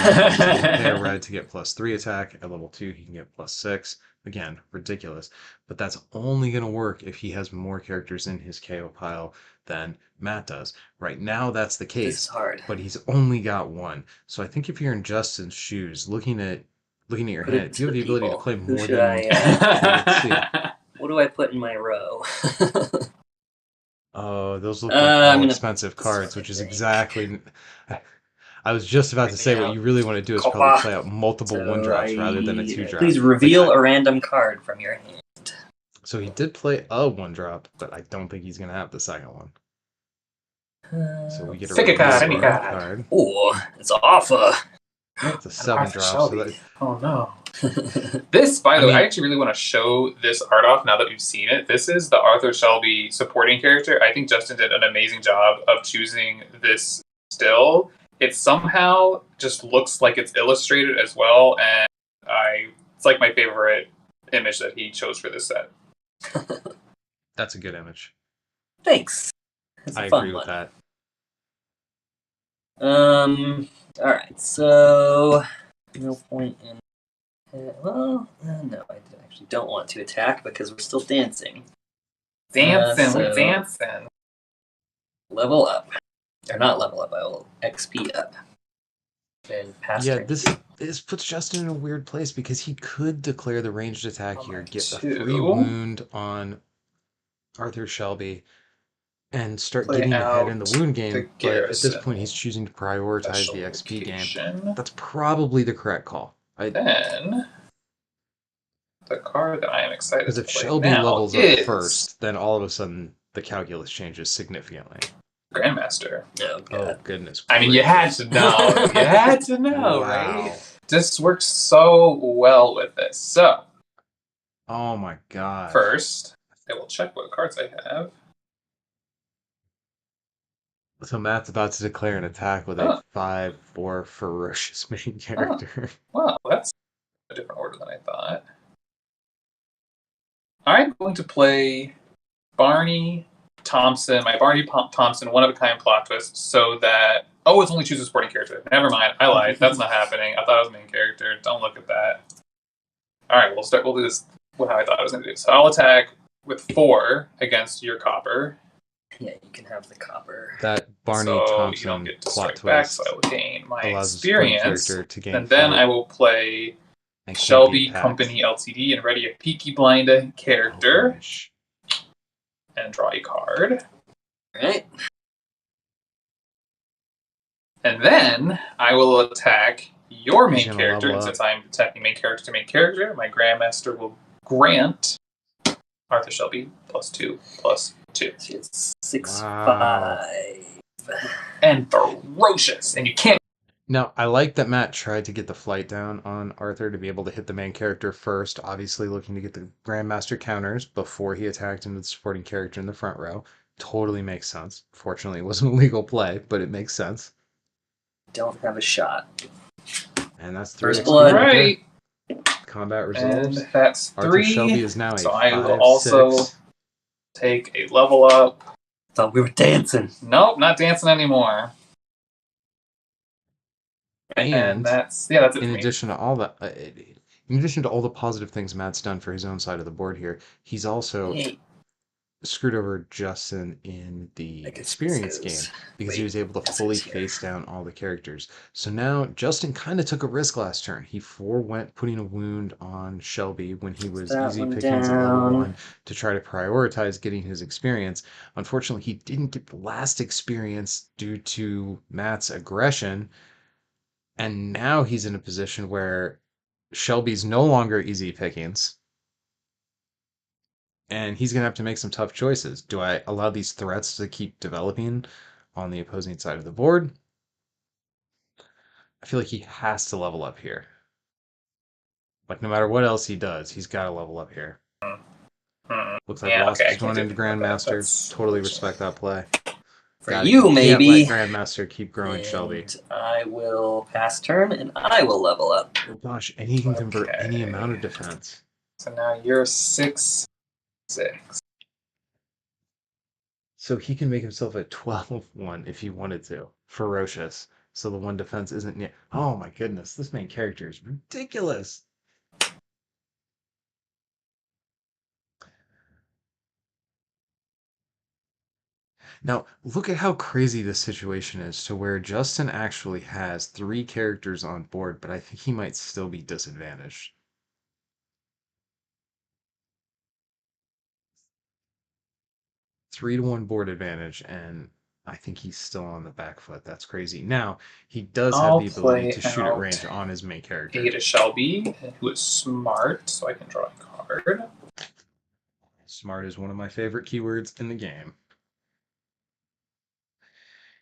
pay a red to get +3 attack. At level 2, he can get +6. Again, ridiculous. But that's only going to work if he has more characters in his KO pile than Matt does. Right now, that's the This case. is hard. But he's only got one. So I think if you're in Justin's shoes, looking at your Put hand, it if you have to the ability to people. play Who more should than let's see. What do I put in my row? Oh, those look like I'm all gonna expensive put this cards, one, which I is think. exactly. I was just about to say what you really want to do is Copa. probably play out multiple So 1-drops rather than a 2-drop. Please reveal a random card from your hand. So he did play a 1-drop, but I don't think he's going to have the second one. So we get a Pick a card, any reveal card. Oh, it's Alpha. It's a 7-drop. So Shelby. that, Oh no. This, by the way, mean- I actually really want to show this art off now that we've seen it. This is the Arthur Shelby supporting character. I think Justin did an amazing job of choosing this still. It somehow just looks like it's illustrated as well, and it's like my favorite image that he chose for this set. that's a good image. Thanks. It's a I fun agree with one. that. All right. So no point in. No, I actually don't want to attack because we're still dancing. Dancing, So- we're dancing. Level up, or not level up. I will XP up. And pass. Yeah, turn. this puts Justin in a weird place because he could declare the ranged attack here, get a 2. free wound on Arthur Shelby, and start Play getting ahead in out the wound game. the But at this garrison. point, he's choosing to prioritize Special the XP game. location. That's probably the correct call. Then the card that I am excited Because to if play Shelby now levels up is first, then all of a sudden the calculus changes significantly. Grandmaster. Oh Oh god. goodness! I mean, you had to know. You had to know, Wow. right? This works so well with this. So, Oh my god! first, I will check what cards I have. So Matt's about to declare an attack with a 5/4 ferocious main character. Well, that's a different order than I thought. I'm going to play Barney Thompson, my Barney Thompson one-of-a-kind plot twist, so that... Oh, it's only choose a supporting character. Never mind. I lied. That's not happening. I thought it was main character. Don't look at that. All right, we'll do this how I thought I was going to do. So I'll attack with 4 against your copper. Yeah, you can have the copper. That Barney so you don't Thompson get to plot strike back, twist so I will gain my allows the supporting experience. character to gain And then fight I will play and can't Shelby be attacked. Company Ltd. and ready a Peaky Blind character Oh, gosh. and draw a card. Right. And then I will attack your He's main gonna character. level And up. since I'm attacking main character to main character, my Grandmaster will grant Arthur Shelby +2/+2. So it's 6/5. Wow. And ferocious. And you can't. Now, I like that Matt tried to get the flight down on Arthur to be able to hit the main character first, obviously looking to get the Grandmaster counters before he attacked into the supporting character in the front row. Totally makes sense. Fortunately, it wasn't a legal play, but it makes sense. Don't have a shot. And that's 3 First XP blood. right there. Right. Combat And resolves. that's Arthur 3. Shelby is now a So I 5, will also 6. take a level up. Thought we were dancing. Nope, not dancing anymore. And And that's it for in me. addition to all that, in addition to all the positive things Matt's done for his own side of the board here, he's also Hey, screwed over Justin in I the guess this experience game goes. because he Wait, was able to this fully goes here. face down all the characters. So now Justin kind of took a risk last turn. He forewent putting a wound on Shelby when he Put was that easy one pickings at level down. 1 to try to prioritize getting his experience. Unfortunately, he didn't get the last experience due to Matt's aggression. And now he's in a position where Shelby's no longer easy pickings and he's going to have to make some tough choices. Do I allow these threats to keep developing on the opposing side of the board? I feel like he has to level up here. Like, no matter what else he does, he's got to level up here. Looks like Yeah, Wasp okay, I is can't going do into anything about that. Grandmaster. That's Totally respect that play. For Got it. you, You can't let maybe. Grandmaster keep growing Shelby. And I will pass turn, and I will level up. Oh gosh, and he can convert any amount of okay. defense. So now you're 6-6. So he can make himself a 12-1 if he wanted to. Ferocious. So the 1 defense isn't near. Oh my goodness, this main character is ridiculous. Now, look at how crazy this situation is to where Justin actually has 3 characters on board, but I think he might still be disadvantaged. 3-1 board advantage, and I think he's still on the back foot. That's crazy. Now, he does have I'll the ability play to shoot at out range on his main character. Ada Shelby, who is smart, so I can draw a card. Smart is one of my favorite keywords in the game.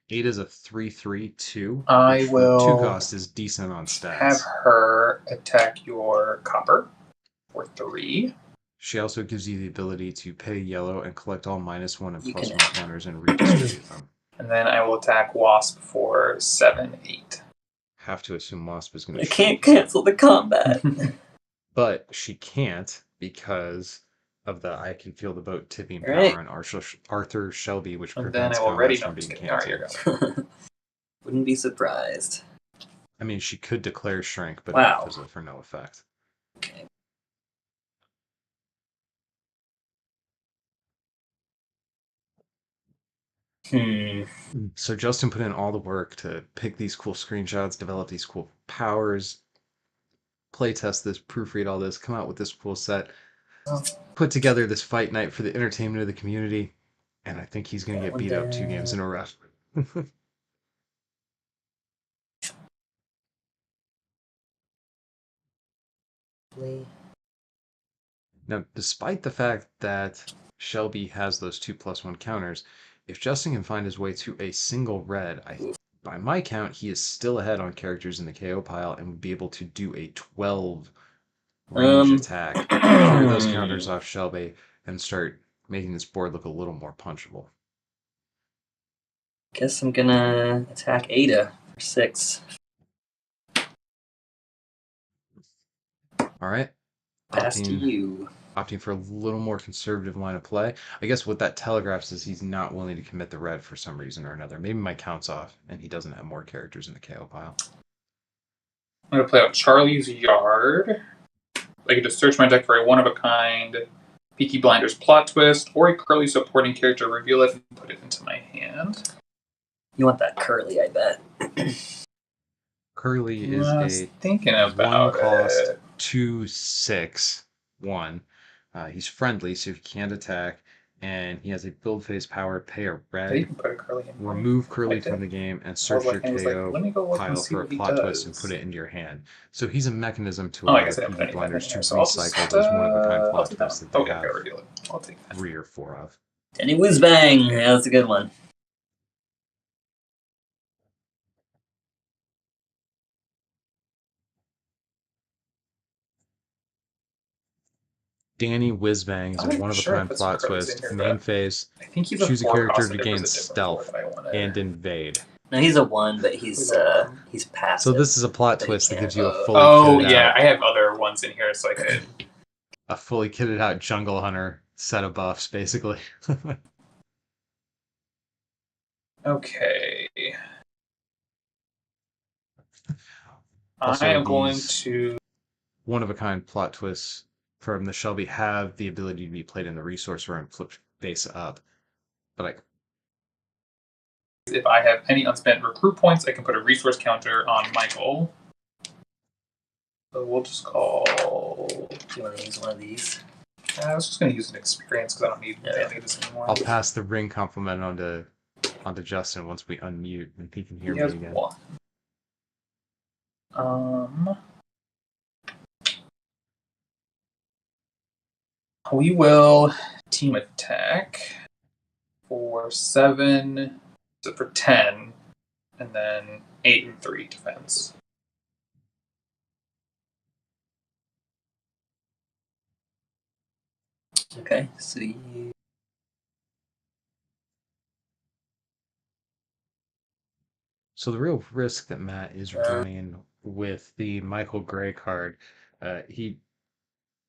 8 is a 3/3/2, I which for 2 will cost is decent on have stats. her attack your copper for 3. She also gives you the ability to pay yellow and collect all -1 and You +1 can- counters and redistribute them. And then I will attack Wasp for 7-8. Have to assume Wasp is going I to can't shoot. cancel the combat. But she can't because of the I can feel the boat tipping power Right. on Arthur Shelby, which And then prevents I will ready. combats No, from I'm just being kidding. All right, canceled. here you go. Wouldn't be surprised. I mean, she could declare shrink, but Wow. it gives it for no effect. Okay. So Justin put in all the work to pick these cool screenshots, develop these cool powers, playtest this, proofread all this, come out with this cool set, put together this fight night for the entertainment of the community, and I think he's going to get beat up 2 games in a row. Now, despite the fact that Shelby has those 2+1 counters, if Justin can find his way to a single red, by my count, he is still ahead on characters in the KO pile and would be able to do a 12 range attack, clear those counters off Shelby, and start making this board look a little more punchable. Guess I'm gonna attack Ada for 6. All right. Pass to you. Opting for a little more conservative line of play. I guess what that telegraphs is he's not willing to commit the red for some reason or another. Maybe my count's off and he doesn't have more characters in the KO pile. I'm going to play out Charlie's Yard. I can just search my deck for a one-of-a-kind Peaky Blinders plot twist or a Curly supporting character, reveal it, and put it into my hand. You want that curly, I bet. Curly is I was a thinking about 1 cost it. 2/6/1. He's friendly, so he can't attack, and he has a build phase power, pay a I red, even put a Curly in my remove Curly I did. from the game, and I search was your like, KO let me go look and pile see for a what he plot twist and does. put it into your hand. So he's a mechanism to Oh, I allow guess the I didn't put Peaky any of that in Blinders to here, so I'll just, recycle those one-of-a-kind I'll plot take that twists one. that they Okay, have I'll reveal it. I'll take that. 3 or 4 of. Danny Whiz Bang. Yeah, that's a good one. Danny Whizbang is a I'm not sure I one-of-a-kind put some plot Curlys in twist, here, main but phase, I think he's a choose a 4 character cost to and there was gain a different 4 stealth that I wanted. and invade. No, he's a 1, but he's passive. So this is a plot But he twist that can't gives you a vote. fully Oh, kitted yeah, out I have other ones in here, so I could. a fully kitted out jungle hunter set of buffs, basically. Okay. I Also, am going these to. one-of-a-kind plot twists from the Shelby have the ability to be played in the resource room, flipped face up. But If I have any unspent recruit points, I can put a resource counter on Michael. So we'll just call. Do you want to use one of these? I was just going to use an experience because I don't need any of this anymore. I'll pass the ring compliment onto Justin once we unmute and he can hear He me has again. one. We will team attack for 7, so for 10, and then 8 and 3 defense. Okay, so you. So the real risk that Matt is running with the Michael Gray card,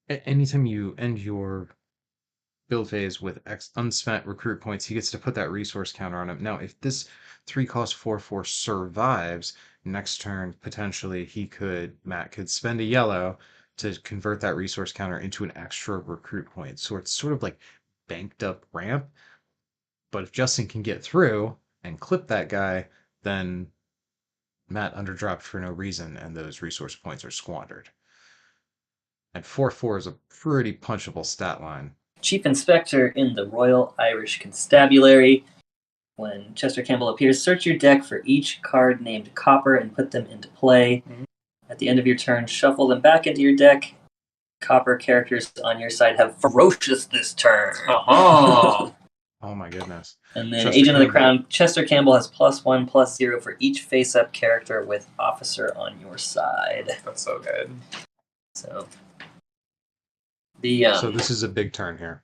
anytime you end your build phase with unspent recruit points, he gets to put that resource counter on him. Now, if this 3 cost 4/4 survives, next turn potentially Matt could spend a yellow to convert that resource counter into an extra recruit point. So it's sort of like banked up ramp. But if Justin can get through and clip that guy, then Matt underdropped for no reason, and those resource points are squandered. And 4/4 is a pretty punchable stat line. Chief Inspector in the Royal Irish Constabulary. When Chester Campbell appears, search your deck for each card named Copper and put them into play. At the end of your turn, shuffle them back into your deck. Copper characters on your side have ferocious this turn. Oh, Oh my goodness. And then Chester Agent of the Campbell. Crown, Chester Campbell has +1/+0 for each face-up character with officer on your side. that's so good. So the So this is a big turn here.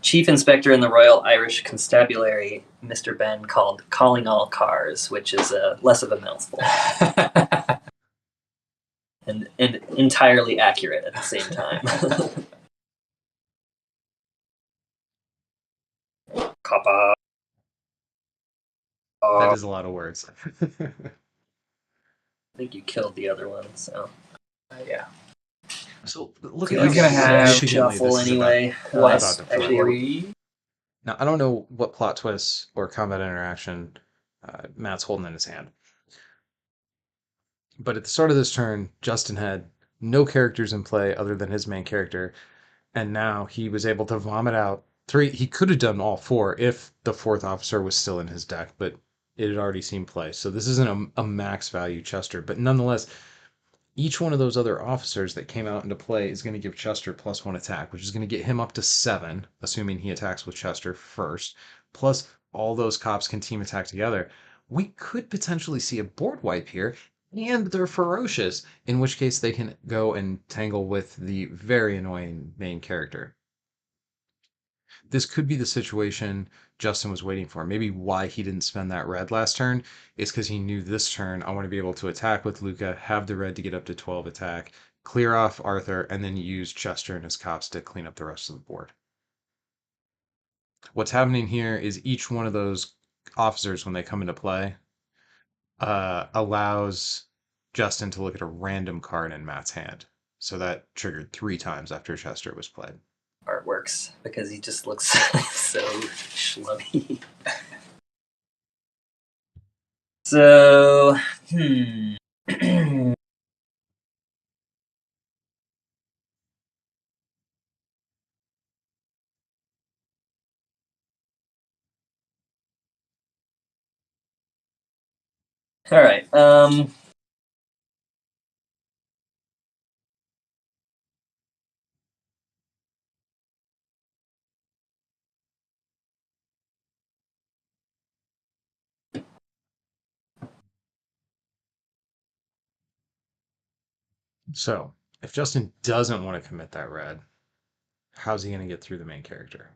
Chief Inspector in the Royal Irish Constabulary, Mr. Ben, called Calling All Cars, which is less of a mouthful. and entirely accurate at the same time. Copper. That is a lot of words. I think you killed the other one, so. Yeah. So look So at he's gonna have significantly shuffle this is anyway. Plus about to flip. 3. Now, I don't know what plot twists or combat interaction Matt's holding in his hand. But at the start of this turn, Justin had no characters in play other than his main character. And now he was able to vomit out 3. He could have done all 4 if the 4th officer was still in his deck, but it had already seen play. So this isn't a max value Chester. But nonetheless, each one of those other officers that came out into play is going to give Chester +1 attack, which is going to get him up to 7, assuming he attacks with Chester first. Plus, all those cops can team attack together. We could potentially see a board wipe here, and they're ferocious, in which case they can go and tangle with the very annoying main character. This could be the situation Justin was waiting for. Maybe why he didn't spend that red last turn is because he knew this turn I want to be able to attack with Luca, have the red to get up to 12 attack, clear off Arthur, and then use Chester and his cops to clean up the rest of the board. What's happening here is each one of those officers, when they come into play, allows Justin to look at a random card in Matt's hand. So that triggered 3 times after Chester was played. Art works because he just looks so schlubby. So, all right. So, if Justin doesn't want to commit that red, how's he going to get through the main character?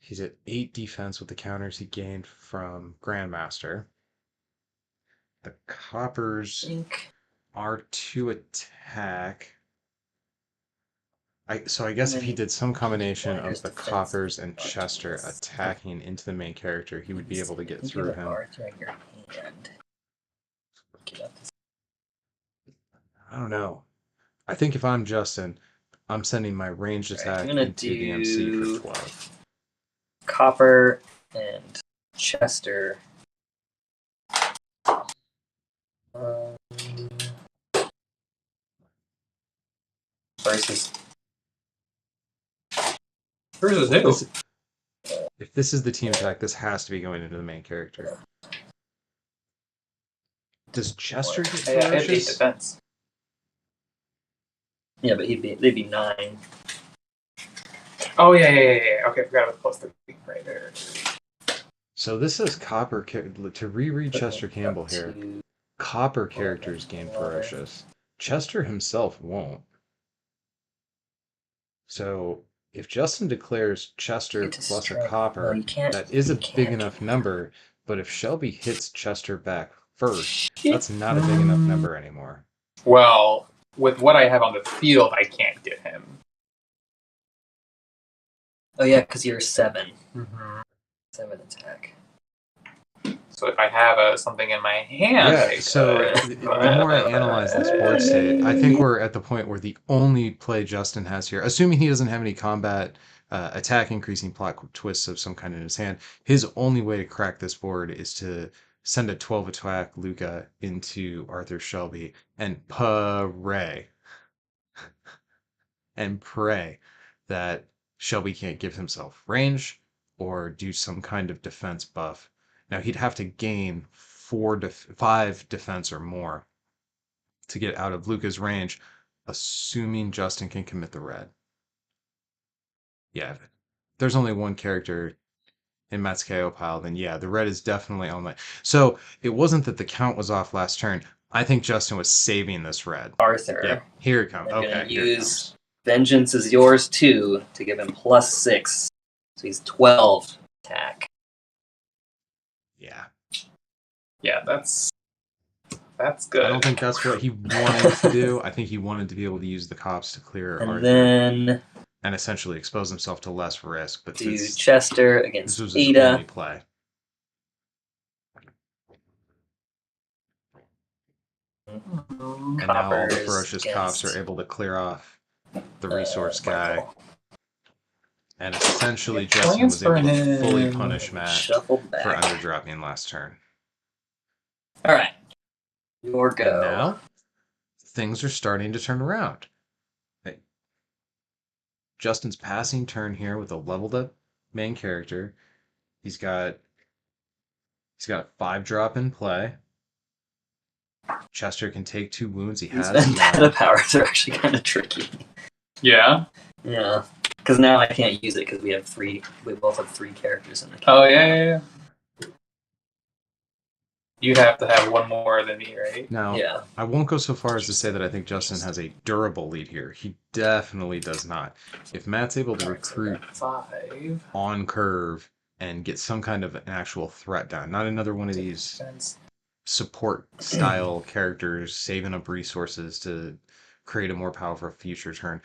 He's at 8 defense with the counters he gained from Grandmaster. The coppers are 2 attack. So I guess if he did some combination of the coppers and Chester attacking into the main character, he would be able to get through him. Arthur in your hand. don't know. I think if I'm Justin, I'm sending my ranged Alright, attack I'm gonna into the MC for do 12. Copper and Chester. Um, versus Versus Well, who? if this is the team attack, this has to be going into the main character. Does Chester get I have 8 ferocious? defense. yeah, but they'd be 9. Oh yeah. Okay, I forgot about the plus 3 right there. So this is Copper to reread Chester Campbell here. Copper characters gain ferocious. Chester himself won't. So if Justin declares Chester plus a copper, that is a big enough number, but if Shelby hits Chester back first, that's not a big enough number anymore. Well, with what I have on the field, I can't get him. Oh yeah, because you're 7. Mm-hmm. 7 attack. So if I have something in my hand, Yeah, so the more I analyze this board state, I think we're at the point where the only play Justin has here, assuming he doesn't have any combat attack increasing plot twists of some kind in his hand, his only way to crack this board is to send a 12 attack Luca into Arthur Shelby and pray that Shelby can't give himself range or do some kind of defense buff. Now he'd have to gain 5 defense or more to get out of Luca's range, assuming Justin can commit the red. Yeah, there's only one character in Matt's KO pile, then yeah, the red is definitely on my. So it wasn't that the count was off last turn. I think Justin was saving this red. Arthur. Yeah, here it comes. I'm Okay, gonna here it use comes. Vengeance is yours too to give him plus 6. So he's 12 attack. Yeah. Yeah, that's good. I don't think that's what he wanted to do. I think he wanted to be able to use the cops to clear And Arthur then and essentially expose himself to less risk. But do this Chester this against was his Ada. only play. And now all the ferocious cops are able to clear off the resource guy. And essentially Justin was able to fully punish Matt for underdropping last turn. Alright. Your go. And now things are starting to turn around. Hey. Justin's passing turn here with a leveled up main character. He's got a 5 drop in play. Chester can take 2 wounds. He has Vendetta powers are actually kind of tricky. Yeah. Yeah, because now I can't use it because we have 3. We both have 3 characters in the. Oh yeah. You have to have one more than me, right? Now, Yeah. I won't go so far as to say that I think Justin has a durable lead here. He definitely does not. If Matt's able to recruit 5 on curve and get some kind of an actual threat down, not another one of these support style characters saving up resources to create a more powerful future turn.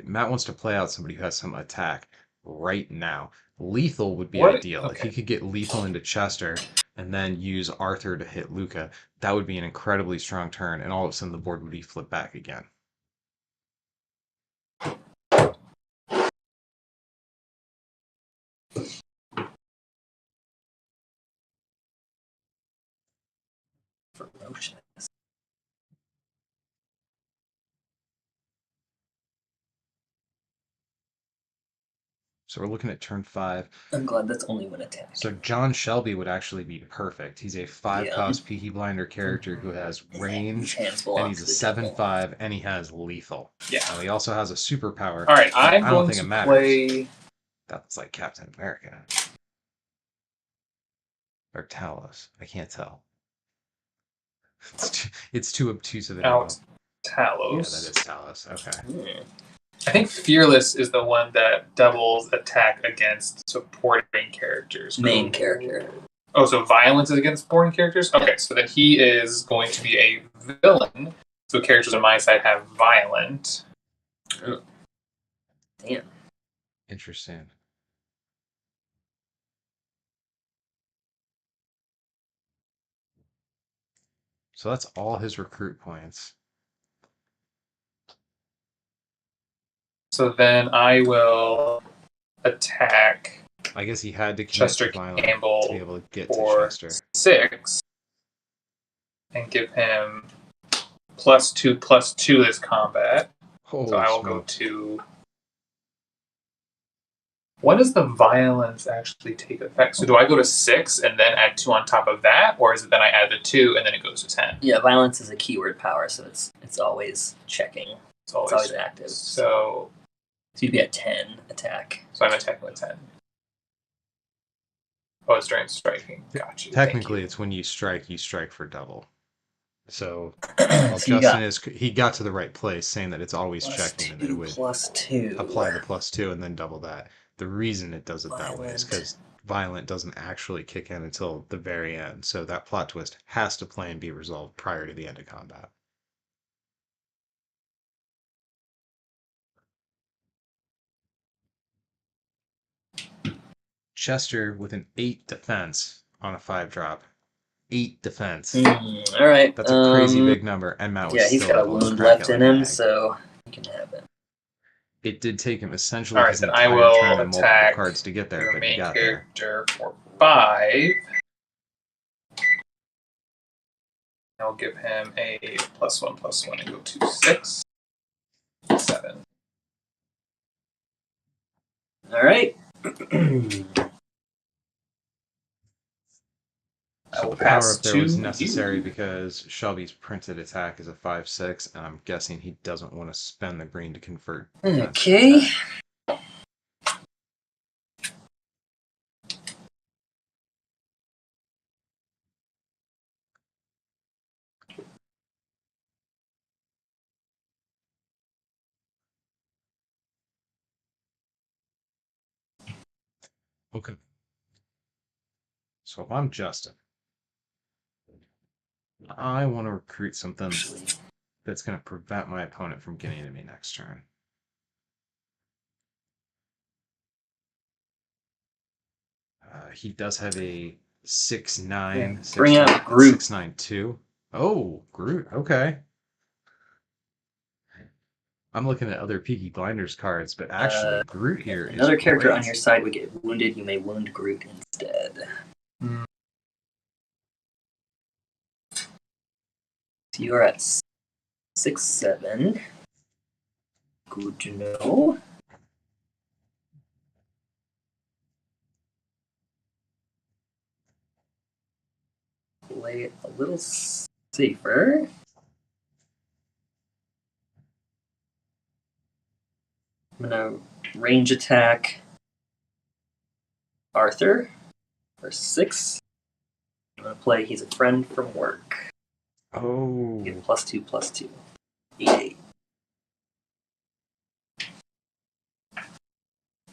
Matt wants to play out somebody who has some attack right now. Lethal would be ideal. Okay. If he could get lethal into Chester and then use Arthur to hit Luca, that would be an incredibly strong turn, and all of a sudden the board would be flipped back again. Ferocious. So we're looking at turn 5. I'm glad that's only one attack. So John Shelby would actually be perfect. He's a 5-cost Peaky Blinder character who has range, and he's a 7/5, and he has lethal. Yeah. He also has a superpower. All right, I I'm don't going think to it matters. play. That's like Captain America. Or Talos. I can't tell. It's too obtuse of an Out Yeah, that Talos. is Talos. Okay. I think Fearless is the one that doubles attack against supporting characters. Main character. Oh, so violence is against supporting characters? Okay, so then he is going to be a villain. So characters on my side have violent. Damn. Interesting. So that's all his recruit points. So then I will attack I guess he had to commit Chester to violent Campbell to be able to get to for Chester. 6 and give him +2/+2 this combat. Holy So I will smoke. go to. When does the violence actually take effect? So do I go to 6 and then add 2 on top of that, or is it then I add the 2 and then it goes to 10? Yeah, violence is a keyword power, so it's always checking. It's always active. So you'd be at 10 attack. So I'm attacking with 10. Oh, it's during striking. Got you. Technically, it's when you strike for double. So, well, So Justin he got to the right place, saying that it's always checking and that it would +2. apply the +2 and then double that. The reason it does it that way is because violent doesn't actually kick in until the very end. So that plot twist has to play and be resolved prior to the end of combat. Chester with an 8 defense on a 5-drop. 8 defense. All right. That's a crazy big number. And Matt was he's still got a able to wound crack left it in like a him, egg. so he can have it. It did take him essentially All right, his then I entire will turn and multiple attack cards to get there, your but he main got there. character for 5. I'll give him a +1/+1 and go to 6, 7. All right. I will The power pass up there to was necessary you. because Shelby's printed attack is a 5/6, and I'm guessing he doesn't want to spend the green to convert. Okay. Okay. So if I'm Justin, I want to recruit something that's going to prevent my opponent from getting to me next turn. He does have a 6/9. Bring up Groot. 6/9/2. Oh, Groot. Okay. I'm looking at other Peaky Blinders cards, but actually, Groot here is another character great. on your side would get wounded. You may wound Groot instead. Mm. So you are at 6/7. Good to know. Play it a little safer. I'm gonna range attack Arthur for 6. I'm gonna play He's a Friend from Work. Oh. Get +2/+2. 8/8.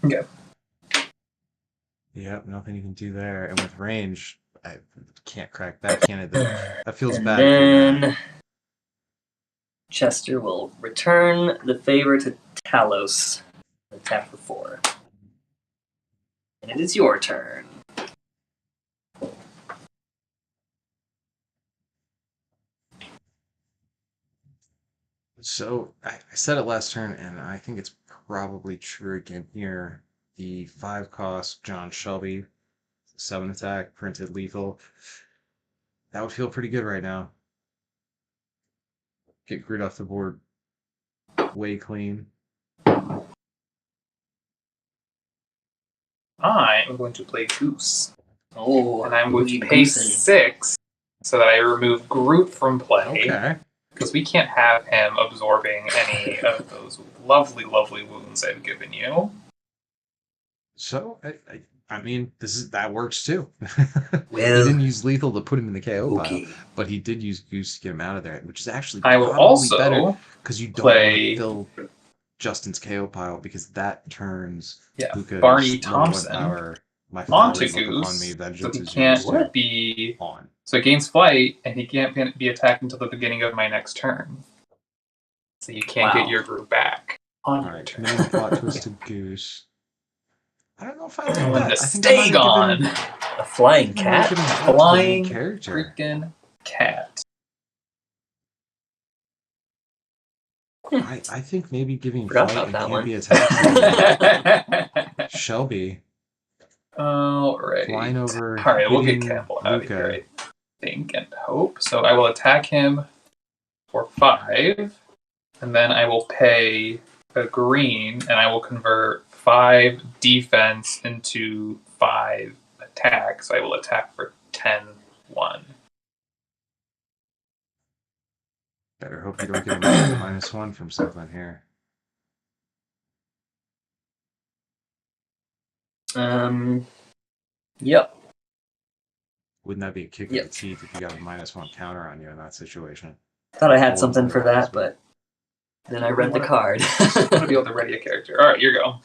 Okay. Yep, nothing you can do there. And with range, I can't crack backhanded. That feels And bad for then Chester will return the favor to Talos. Attack for 4. And it is your turn. So I said it last turn, and I think it's probably true again here. The 5-cost John Shelby, 7 attack, printed lethal. That would feel pretty good right now. Get Groot off the board way clean. I am going to play Goose. Oh, And I'm going to pay 6 so that I remove Groot from play. Okay. Because we can't have him absorbing any of those lovely, lovely wounds I've given you. So I mean, that works too. Well, he didn't use lethal to put him in the KO okay. pile, but he did use Goose to get him out of there, which is actually I will probably also better because you don't want to fill Justin's KO pile because that turns Luca's Barney low one Thompson power. My onto father's look upon me, Goose, so vengeance he is can't yours be on. So it gains flight, and he can't be attacked until the beginning of my next turn. So you can't get your group back on your turn. Committing the plot twist to Goose. I don't know if I like And that. the I think I might Stagon, give him, A flying I might cat? give him that to the main flying character. freaking cat. I think maybe giving Forgot flight about and that one. campy attack to Shelby, flying Alright. over, Alright, we'll get hitting Campbell out of here, Luca. I think and hope. So I will attack him for 5, and then I will pay a green, and I will convert 5 defense into 5 attack. So I will attack for 10-1. Better hope you don't get a -1 from something here. Yep. Wouldn't that be a kick in the teeth if you got a -1 counter on you in that situation? Thought I had Old something for otherwise, that, but then I read the card. I want to be able to ready a character. Alright, here you go.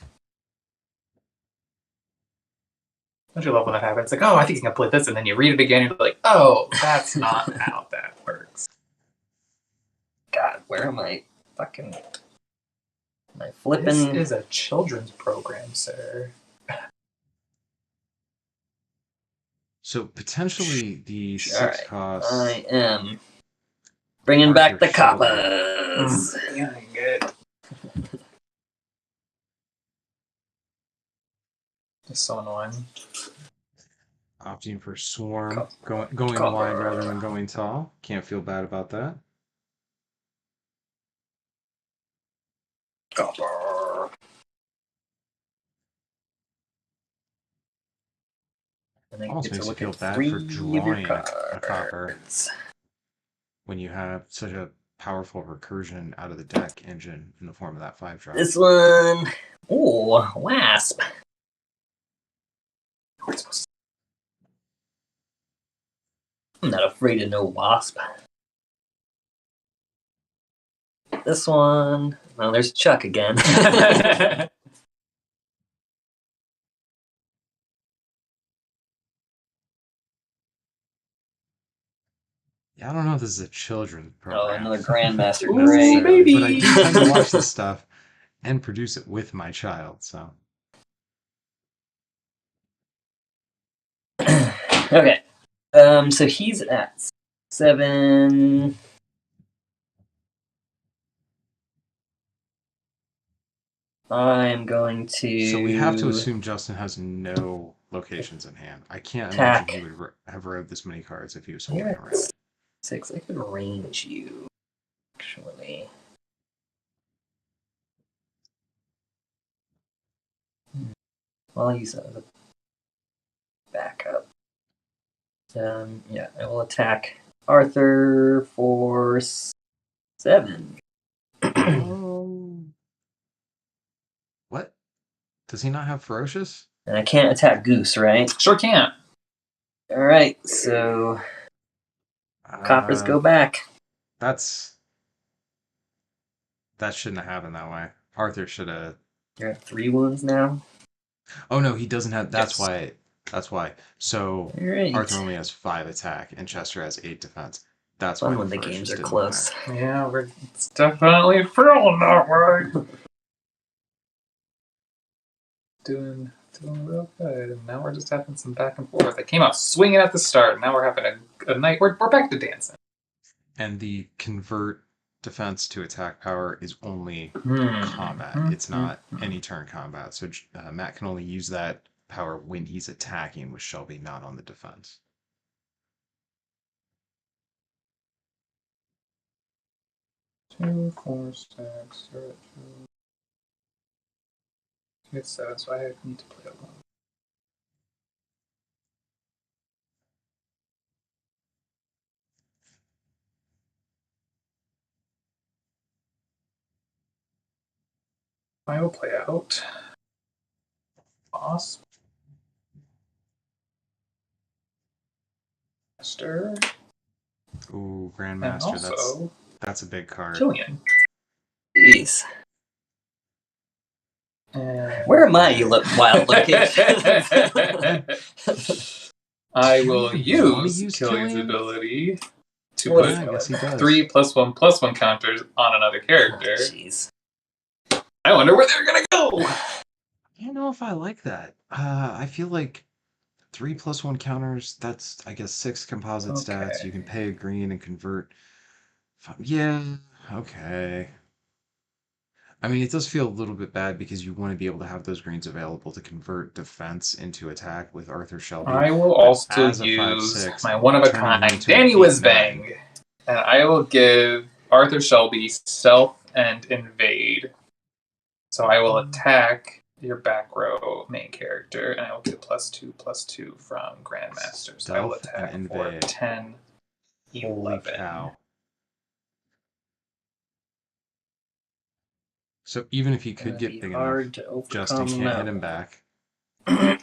Don't you love when that happens? Like, oh, I think I can play this, and then you read it again, and you're like, oh, that's not how that works. God, where am I? Fucking. Am I This flipping? is a children's program, sir. So potentially the All 6 right. costs. I am bringing back the Shelby. coppers. Feeling good. Just so annoying. Opting for swarm, Copper. going Copper. wide rather than going tall. Can't feel bad about that. Copper. And I Almost get to makes you look feel at bad 3 for of your drawing a copper cards. when you have such a powerful recursion out of the deck engine in the form of that 5-drop. This one. Ooh, Wasp. I'm not afraid of no Wasp. This one. Oh, there's Chuck again. Yeah, I don't know if this is a children's Oh, program. another Grandmaster Ooh, Gray. baby. But I do tend to watch this stuff and produce it with my child, so. Okay. So he's at 7. I'm going to. So we have to assume Justin has no locations in hand. I can't Attack. imagine he would have read this many cards if he was You're holding at around. 6. I could range you, actually. I'll use that as a backup. Yeah, I will attack Arthur for 7. What? Does he not have ferocious? And I can't attack Goose, right? Sure can't. Alright, so coppers go back. That shouldn't have happened that way. Arthur should have. You're at 3 wounds now. Oh no, he doesn't have. That's Yes. why. That's why. So Alright. Arthur only has 5 attack, and Chester has 8 defense. That's Fun why when the ferocious games are didn't close. matter. Yeah, it's definitely feeling that way. Doing real good. And now we're just having some back and forth. I came out swinging at the start. Now we're having a night. We're back to dancing. And the convert defense to attack power is only combat. It's not any turn combat. So Matt can only use that power when he's attacking with Shelby, not on the defense. Two, 4, 6, 2. It's 7, so I need to play alone. I will play out Boss, Master, Ooh, and Grandmaster. also That's a big card. Killian. Jeez. And Where am I, you wild location? I will Wanna use Killian's Killian? ability to What put is I guess he does. 3 +1/+1 counters on another character. Jeez. I wonder where they're gonna go. I don't know if I like that. I feel like 3 +1 counters, that's, I guess, 6 composite stats. Okay. You can pay a green and convert. Yeah, okay. I mean, it does feel a little bit bad because you want to be able to have those greens available to convert defense into attack with Arthur Shelby, I will but also as a use 5/6, my one of a turning him kind into an Danny 8/9. Whizbang, and I will give Arthur Shelby stealth and invade. So I will attack your back row main character, and I will get +2/+2 from Grandmaster. So I will Stealth and attack for invade. 10, Holy 11. cow. So even if he could Gonna get be big enough, hard to Justin overcome can't hit that him back. one.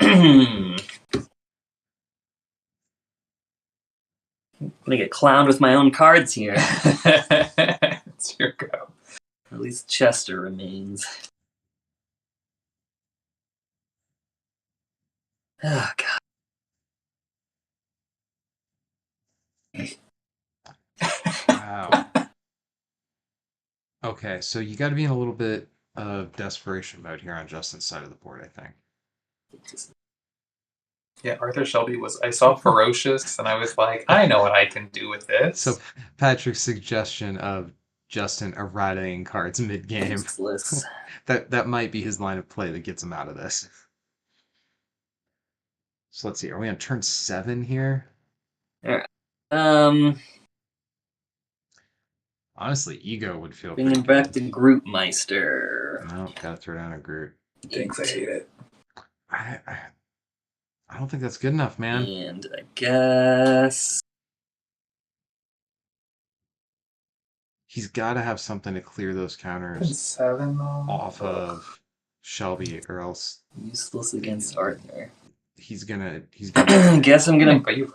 I'm gonna get clowned with my own cards here. It's your go. At least Chester remains. Oh, God. Wow. Okay, so you got to be in a little bit of desperation mode here on Justin's side of the board, I think. Yeah, Arthur Shelby was. I saw ferocious, and I was like, I know what I can do with this. So Patrick's suggestion of Justin errataing cards mid-game, Useless. that might be his line of play that gets him out of this. So let's see, are we on turn 7 here? All right. Honestly, ego would feel Bringing pretty back good. to Groupmeister. No, gotta throw down a Groot. Thanks, I hate it. I, I, I don't think that's good enough, man. And I guess He's got to have something to clear those counters 7 though. off of Shelby, or else useless against Arthur. he's gonna Guess I'm gonna But you.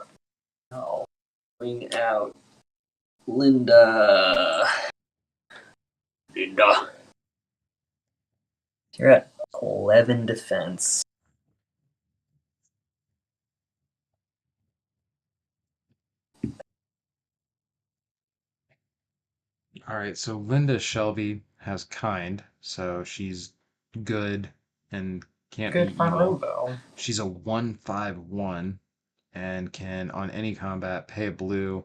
bring out Linda. You're at 11 defense. All right, so Linda Shelby has kind, so she's good and can't Good be front row evil. though. She's a 1/5/1 and can on any combat pay a blue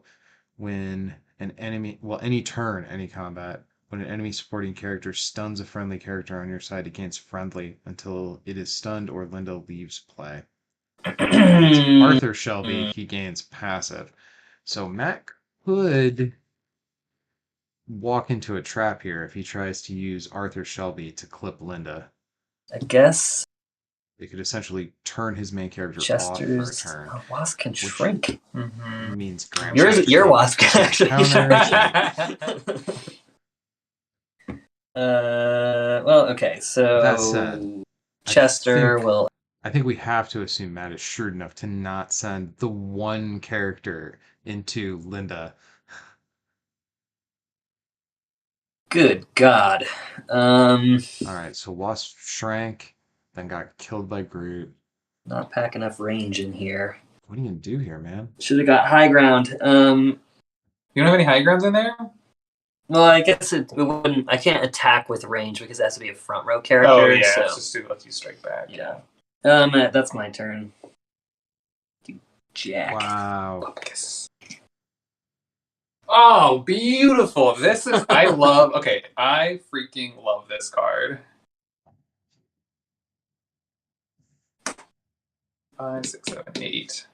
when an enemy, well, any turn, any combat, when an enemy supporting character stuns a friendly character on your side, it gains friendly until it is stunned or Linda leaves play. When it's Arthur Shelby, he gains passive. So Matt could walk into a trap here if he tries to use Arthur Shelby to clip Linda. I guess It could essentially turn his main character off for a Chester's turn, wasp can which shrink. means Your wasp can Grandmaster actually counters. shrink. Well, okay, so That said, Chester will. I think we have to assume Matt is shrewd enough to not send the one character into Linda. Good God. All right, so Wasp shrank, then got killed by Groot. Not pack enough range in here. What are you gonna do here, man? Should have got high ground. You don't have any high grounds in there? Well, I guess it wouldn't. I can't attack with range because it has to be a front row character. Oh yeah, so. it's just to let you strike back. Yeah. That's my turn. You jack. Wow. Oh, beautiful! This is. I love. Okay, I freaking love this card. 5, 6, 7, 8.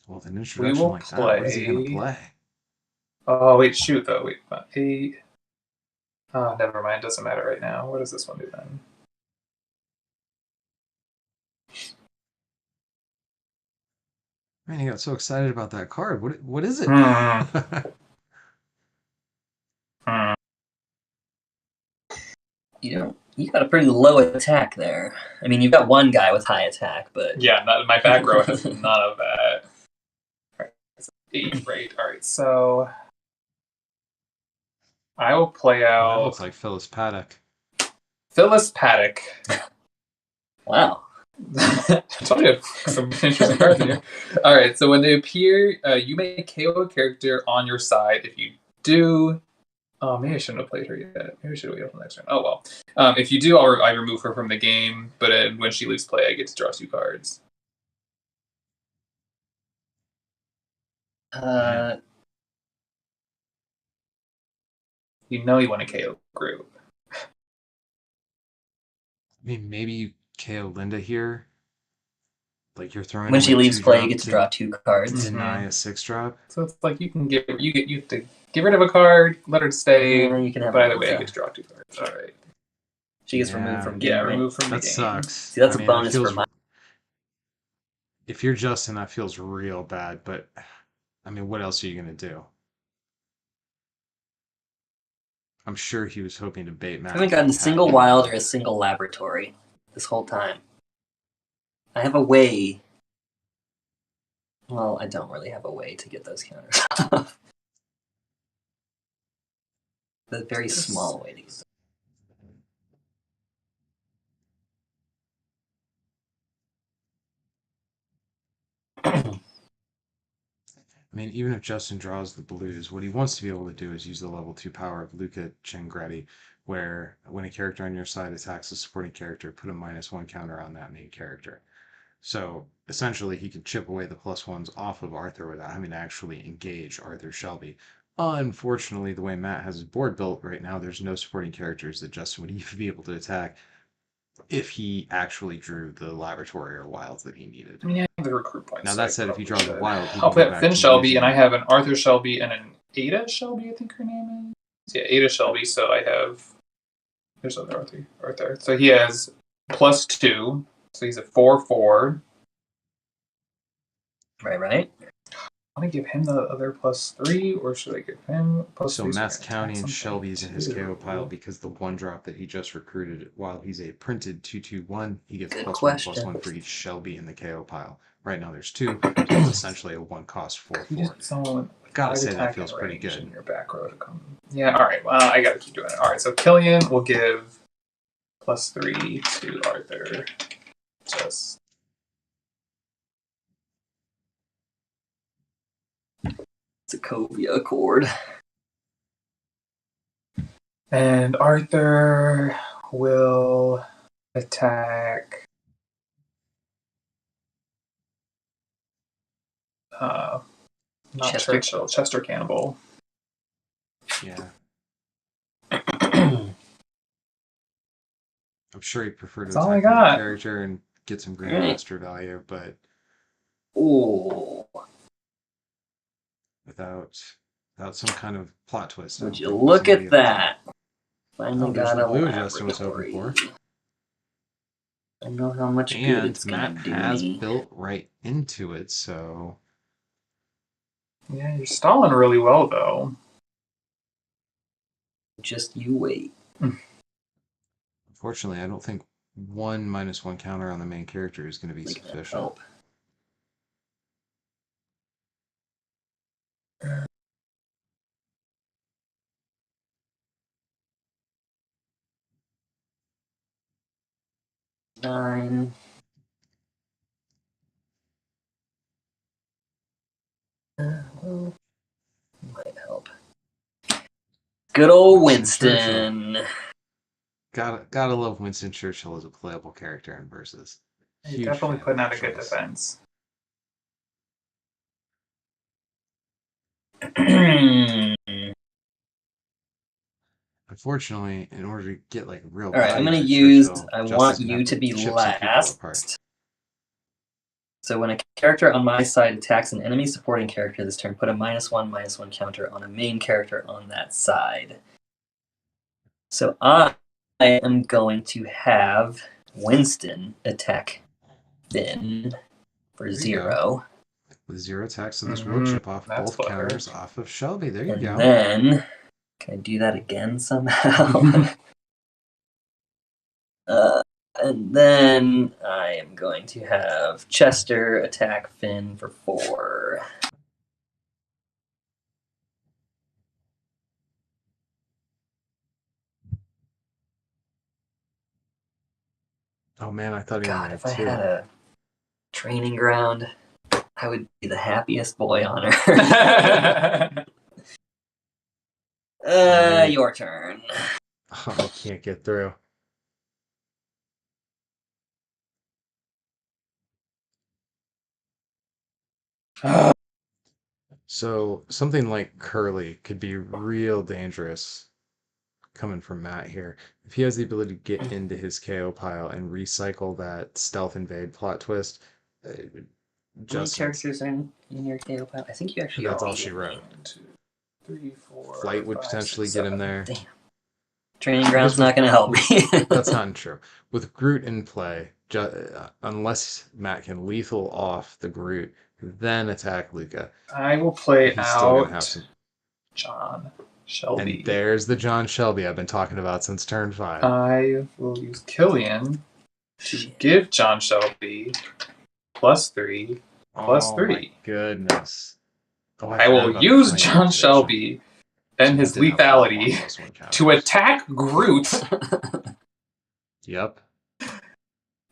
Well, with an introduction will like that, what is he gonna play- play? Oh wait, shoot though. Wait, 8. Oh, never mind. Doesn't matter right now. What does this one do then? Man, he got so excited about that card. What is it? You got a pretty low attack there. I mean, you've got one guy with high attack, but Yeah, my back row has none of that. All right, 8, right? All right, so I will play That out looks like Phyllis Paddock. Phyllis Paddock. wow. I told you some interesting cards in here. All right, so when they appear, you may KO a character on your side. If you do, oh, maybe I shouldn't have played her yet. Maybe I should have waited for the next turn. Oh well. If you do, I remove her from the game. But when she leaves play, I get to draw 2 cards. You know you want to KO Groot. I mean, maybe you KO Linda here. Like you're throwing When away she leaves two play, you drop get to to draw 2 cards. deny a 6-drop. So it's like you have to get rid of a card, let her stay, And then you can have but either way, you Linda. get to draw 2 cards. All right. She gets removed from game. Yeah, right? removed from the That game. sucks. See, that's I a mean, that bonus for feels my. if you're Justin, that feels real bad, but I mean, what else are you gonna do? I'm sure he was hoping to bait Matt I haven't into gotten a single attacking. wild or a single laboratory this whole time. I have a way. Well, I don't really have a way to get those counters. A very small way to get them. I mean, even if Justin draws the blues, what he wants to be able to do is use the level 2 power of Luca Cengretti, where when a character on your side attacks a supporting character, put a -1 counter on that main character. So essentially, he can chip away the +1s off of Arthur without having to actually engage Arthur Shelby. Unfortunately, the way Matt has his board built right now, there's no supporting characters that Justin would even be able to attack if he actually drew the laboratory or wilds that he needed. I mean, I have the recruit points. Now so that I said, if he probably draws a should. wild, he I'll can go play back Finn to Shelby, and I using. have an Arthur Shelby and an Ada Shelby, I think her name is. Yeah, Ada Shelby. So I have. There's other Arthur. So he has +2. So he's a 4/4. Right. I want to give him the other +3, or should I give him +3? So Matt's I can counting attack Shelby's in his something KO pile too. because the 1-drop that he just recruited, while he's a printed 2/2/1, he gets Good +1/+1 for each Shelby in the KO pile. Right now there's 2, so it's essentially a 1-cost You just 4/4. someone Gotta five say that attack feels and pretty range in good. your back row to come. Yeah, all right. Well, I gotta keep doing it. All right, so Killian will give +3 to Arthur. Just Sokovia Accord. and Arthur will attack. Not Chester. Churchill, Chester Campbell. Yeah. I'm sure he'd prefer to That's all I attack another got. character and get some Right. Grandmaster value, but Ooh. without some kind of plot twist. I Would don't you think look somebody at the that? Finally Oh, there's got the a blue Justin was hoping laboratory. for. I know how much good And it's gonna Matt do has me. built right into it, so Yeah, you're stalling really well though. Just you wait. unfortunately, I don't think one -1 counter on the main character is going to be Like that sufficient. help. Nine. Well, might help. Good old Winston Winston. Gotta love Winston Churchill as a playable character in Versus. You're Huge definitely fan putting of out a good choice. defense. Unfortunately, in order to get like real All right, I'm value gonna out of use. Churchill, I Justin's want gonna you have to be chip some people apart. last. So when a character on my side attacks an enemy supporting character this turn, put a -1/-1 counter on a main character on that side. So I am going to have Winston attack Finn for There you 0. With 0 attacks, so this will chip off That's both clever. counters off of Shelby. There you And go. then, can I do that again somehow? And then I am going to have Chester attack Finn for 4. Oh man, I thought he only God, had if I 2. had a training ground, I would be the happiest boy on earth. Right. Your turn. Oh, I can't get through. So something like Curly could be real dangerous coming from Matt here. If he has the ability to get into his KO pile and recycle that stealth invade plot twist, How many Justin's characters are in your KO pile? I think you actually that's got all 8 she in wrote. 1, 2, 3, 4, Flight would 5, potentially 6, get him 7. there. Damn. Training Because ground's not going to help me. that's not true. With Groot in play, unless Matt can lethal off the Groot, then attack Luca. I will play He's still gonna have out some. John And Shelby. there's the John Shelby I've been talking about since turn 5. I will use Killian to give John Shelby +3, Oh +3. my goodness. Oh, I forgot will about the use plane John activation. Shelby and So his he did have +1, lethality +1 to counters. attack Groot. Yep.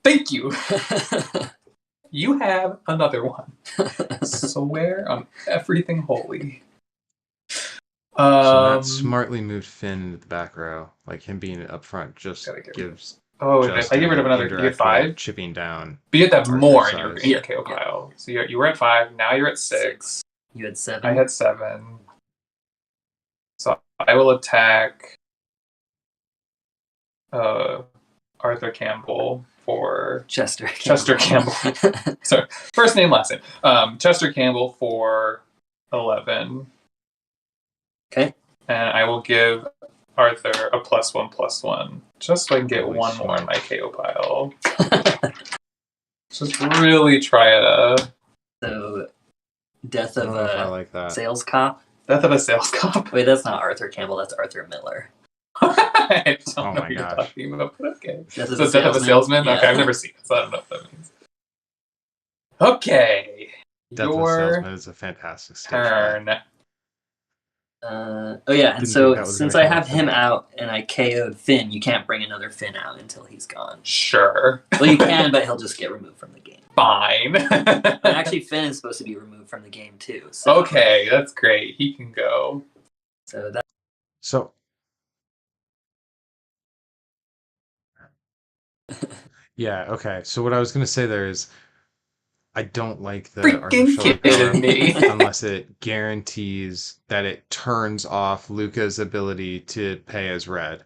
Thank you. You have another one. Swear on everything holy. So Matt smartly moved Finn into the back row. Like him being up front just gives Oh, if I Justin get rid of an another, you get indirect way of 5. chipping down. But you get that Arthur's more in your size. KO pile. So you were at 5. Now you're at 6. You had 7. I had 7. So I will attack Arthur Campbell for Chester Campbell. Sorry, first name, last name. Chester Campbell for 11. Okay. And I will give Arthur a +1/+1, just so I can get Holy one more in my smokes. KO pile. Just really try it. So, death I of don't know if I a like that. sales cop. Death of a sales cop. Wait, that's not Arthur Campbell. That's Arthur Miller. I don't Oh know my what you're gosh. talking about, but okay. Death So Death of a Salesman? Yeah. Okay, I've never seen it, so I don't know what that means. Okay. Death of a Your Salesman is a fantastic stage play. turn. Oh yeah, and Didn't so think that was since gonna I come have up him tonight. out and I KO'd Finn, you can't bring another Finn out until he's gone. Sure. Well, you can, but he'll just get removed from the game. Fine. And actually, Finn is supposed to be removed from the game too. So, Okay, that's great. He can go. So that. So yeah, okay. So what I was gonna say there is I don't like the Arthur Freaking Shelby kidding power me. unless it guarantees that it turns off Luca's ability to pay as red.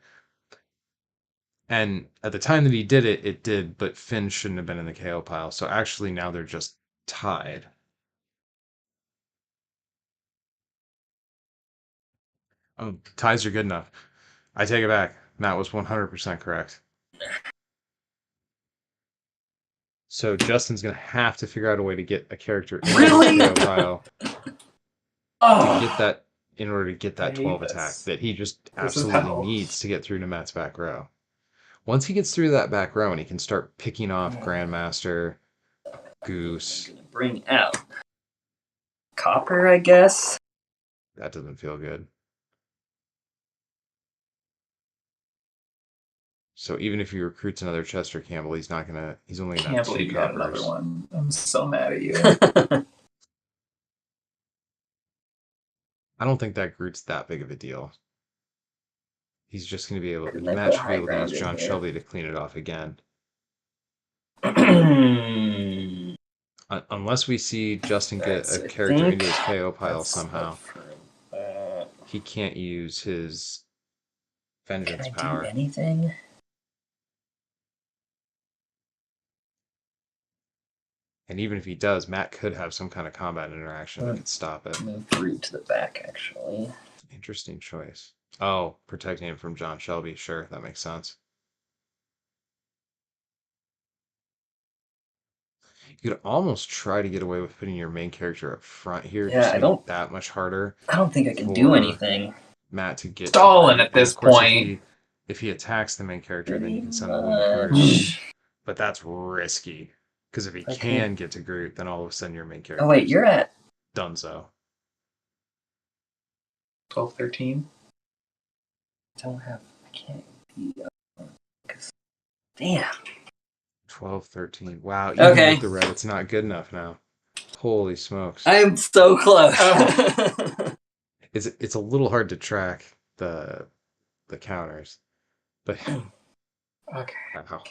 And at the time that he did it, it did, but Finn shouldn't have been in the KO pile. So actually now they're just tied. Oh, ties are good enough. I take it back. Matt was 100% correct. So Justin's going to have to figure out a way to get a character in Really? the KO pile Oh, to get that in order to get I that hate 12 this. attack that he just This is absolutely hell. needs to get through to Matt's back row. Once he gets through that back row and he can start picking off Grandmaster, Goose, I'm gonna bring out Copper, I guess. that doesn't feel good. So even if he recruits another Chester Campbell, he's only gonna Can't have believe 2 you had another coppers. one. I'm so mad at you. I don't think that Groot's that big of a deal. He's just gonna be able. And I Matt put should be high able to use ground in John here. Shelby to clean it off again. Unless we see Justin get So a I character think into his KO pile that's somehow, it. he can't use his Can vengeance I do power. anything? And even if he does, Matt could have some kind of combat interaction that could stop it. Move Groot to the back, actually. Interesting choice. Oh, protecting him from John Shelby. Sure, that makes sense. You could almost try to get away with putting your main character up front here, Yeah, just to I make don't- it that much harder I don't think I can do for anything. Matt to get Stalling to at Groot. And this of course, point. if he attacks the main character, then you can send Pretty him to Groot. much. But that's risky. Because if he Okay. can get to Groot, then all of a sudden your main character Oh wait, is you're at donezo. 12, 13. I can't be damn. 12, 13. Wow, even Okay. with the red, it's not good enough now. Holy smokes. I am so close. It's a little hard to track the counters. But Okay. wow.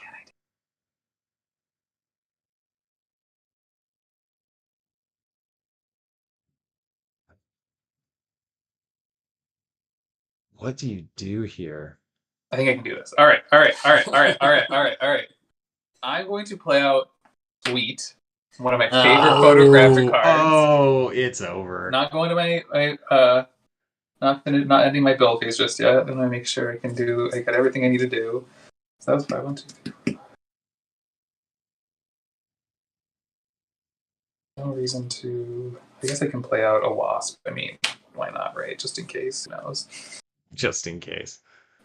What do you do here? I think I can do this. All right. I'm going to play out Sweet, one of my favorite photographic cards. Oh, it's over. Not going to my not ending my build phase just yet. Then I make sure I got everything I need to do. So that was 5, 1, 2, 3. No reason to. I guess I can play out a Wasp. I mean, why not, right? Just in case. Who knows? Just in case.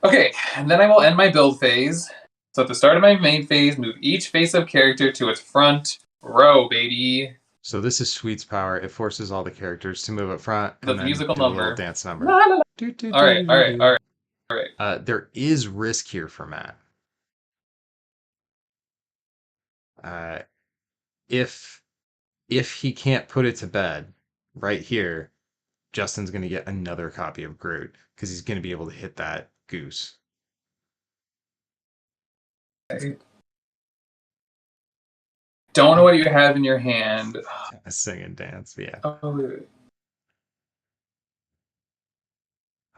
Okay, and then I will end my build phase. So at the start of my main phase, move each face-up character to its front row, baby. So this is Sweet's power. It forces all the characters to move up front and The then musical do a number. little dance number. La, la, la. Do, do, All right. do, do. There is risk here for Matt. If he can't put it to bed right here, Justin's going to get another copy of Groot because he's going to be able to hit that goose. Don't know what you have in your hand. Sing and dance, yeah. Oh, wait.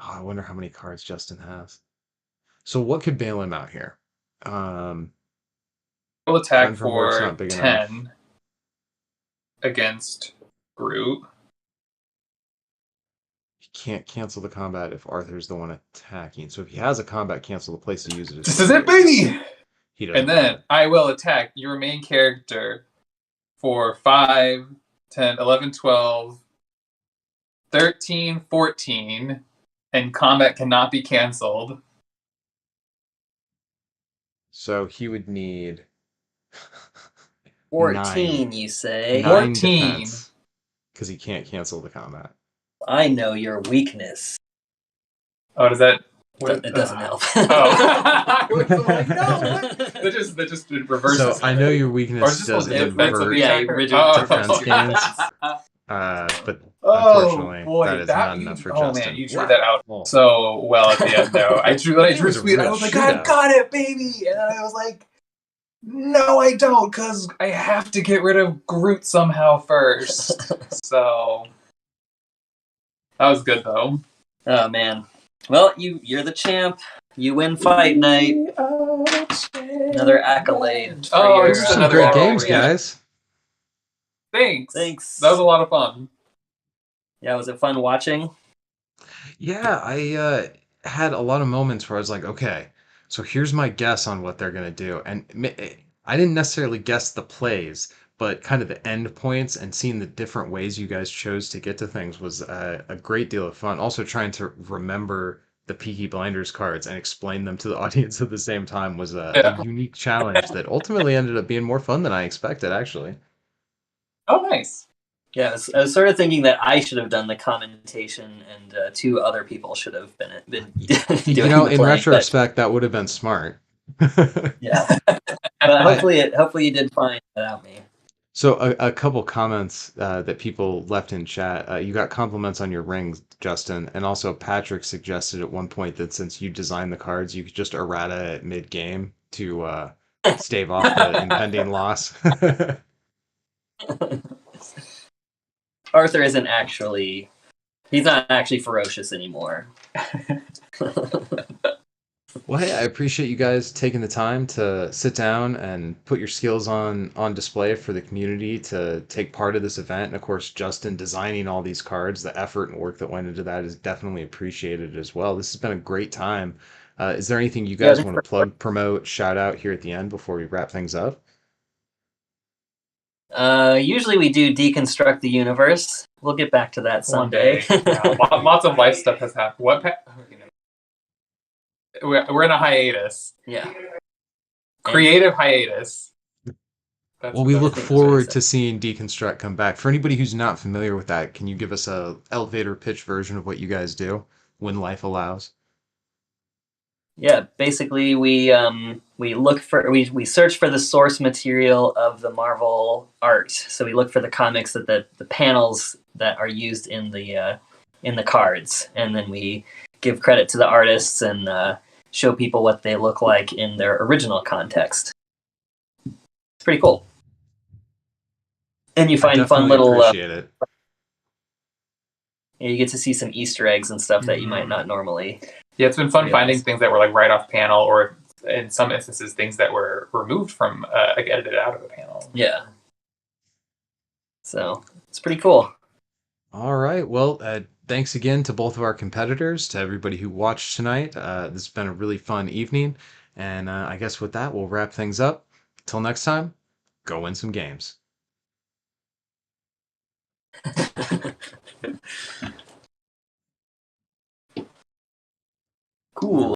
Oh, I wonder how many cards Justin has. So what could bail him out here? We'll attack for 10 against Groot. He can't cancel the combat if Arthur's the one attacking. So if he has a combat cancel, the place to use it is... This is it, baby! He doesn't. And then I will attack your main character for 5, 10, 11, 12, 13, 14, and combat cannot be canceled. So he would need 14, you say? 14. Because he can't cancel the combat. I know your weakness. Oh, does that... It doesn't help. Oh. I was like, no, what? That just reverses. So I know your weakness doesn't invert defense gains. But unfortunately, that is not enough for Justin. Oh man, you drew that out so well at the end, though. I drew Sweet. I was like, I got it, baby. And I was like, no, I don't, because I have to get rid of Groot somehow first. So that was good, though. Oh man. Well, you're the champ. You win fight night. Another accolade. Oh, it's some great games, guys. Thanks. That was a lot of fun. Yeah, was it fun watching? Yeah, I had a lot of moments where I was like, okay, so here's my guess on what they're going to do. And I didn't necessarily guess the plays, but kind of the end points and seeing the different ways you guys chose to get to things was a great deal of fun. Also, trying to remember the Peaky Blinders cards and explain them to the audience at the same time was a unique challenge that ultimately ended up being more fun than I expected, actually. Oh, nice. Yeah, I was sort of thinking that I should have done the commentation and 2 other people should have been doing you know, the in playing, retrospect, that would have been smart. Yeah. But hopefully you did fine without me. So a couple comments that people left in chat. You got compliments on your rings, Justin, and also Patrick suggested at one point that since you designed the cards, you could just errata at mid-game to stave off the impending loss. Arthur isn't actually... He's not actually ferocious anymore. Well, hey, I appreciate you guys taking the time to sit down and put your skills on display for the community to take part of this event. And of course, Justin designing all these cards, the effort and work that went into that is definitely appreciated as well. This has been a great time. Is there anything you guys want to plug, promote, shout out here at the end before we wrap things up? Usually we do deconstruct the universe. We'll get back to that someday. Yeah, lots of life stuff has happened. We're in a hiatus. Yeah. Creative hiatus. Well, we look forward to seeing Deconstruct come back. For anybody who's not familiar with that, can you give us a elevator pitch version of what you guys do when life allows? Yeah, basically we search for the source material of the Marvel art. So we look for the comics that the panels that are used in the cards, and then we give credit to the artists and show people what they look like in their original context. It's pretty cool. And you find fun little... appreciate it. You get to see some Easter eggs and stuff that you might not normally Yeah, it's been fun Yeah, finding nice. things that were like right off panel, or in some instances, things that were removed from, like edited out of the panel. Yeah. So it's pretty cool. All right. Well, thanks again to both of our competitors, to everybody who watched tonight. This has been a really fun evening. And I guess with that, we'll wrap things up. Till next time, go win some games. Cool.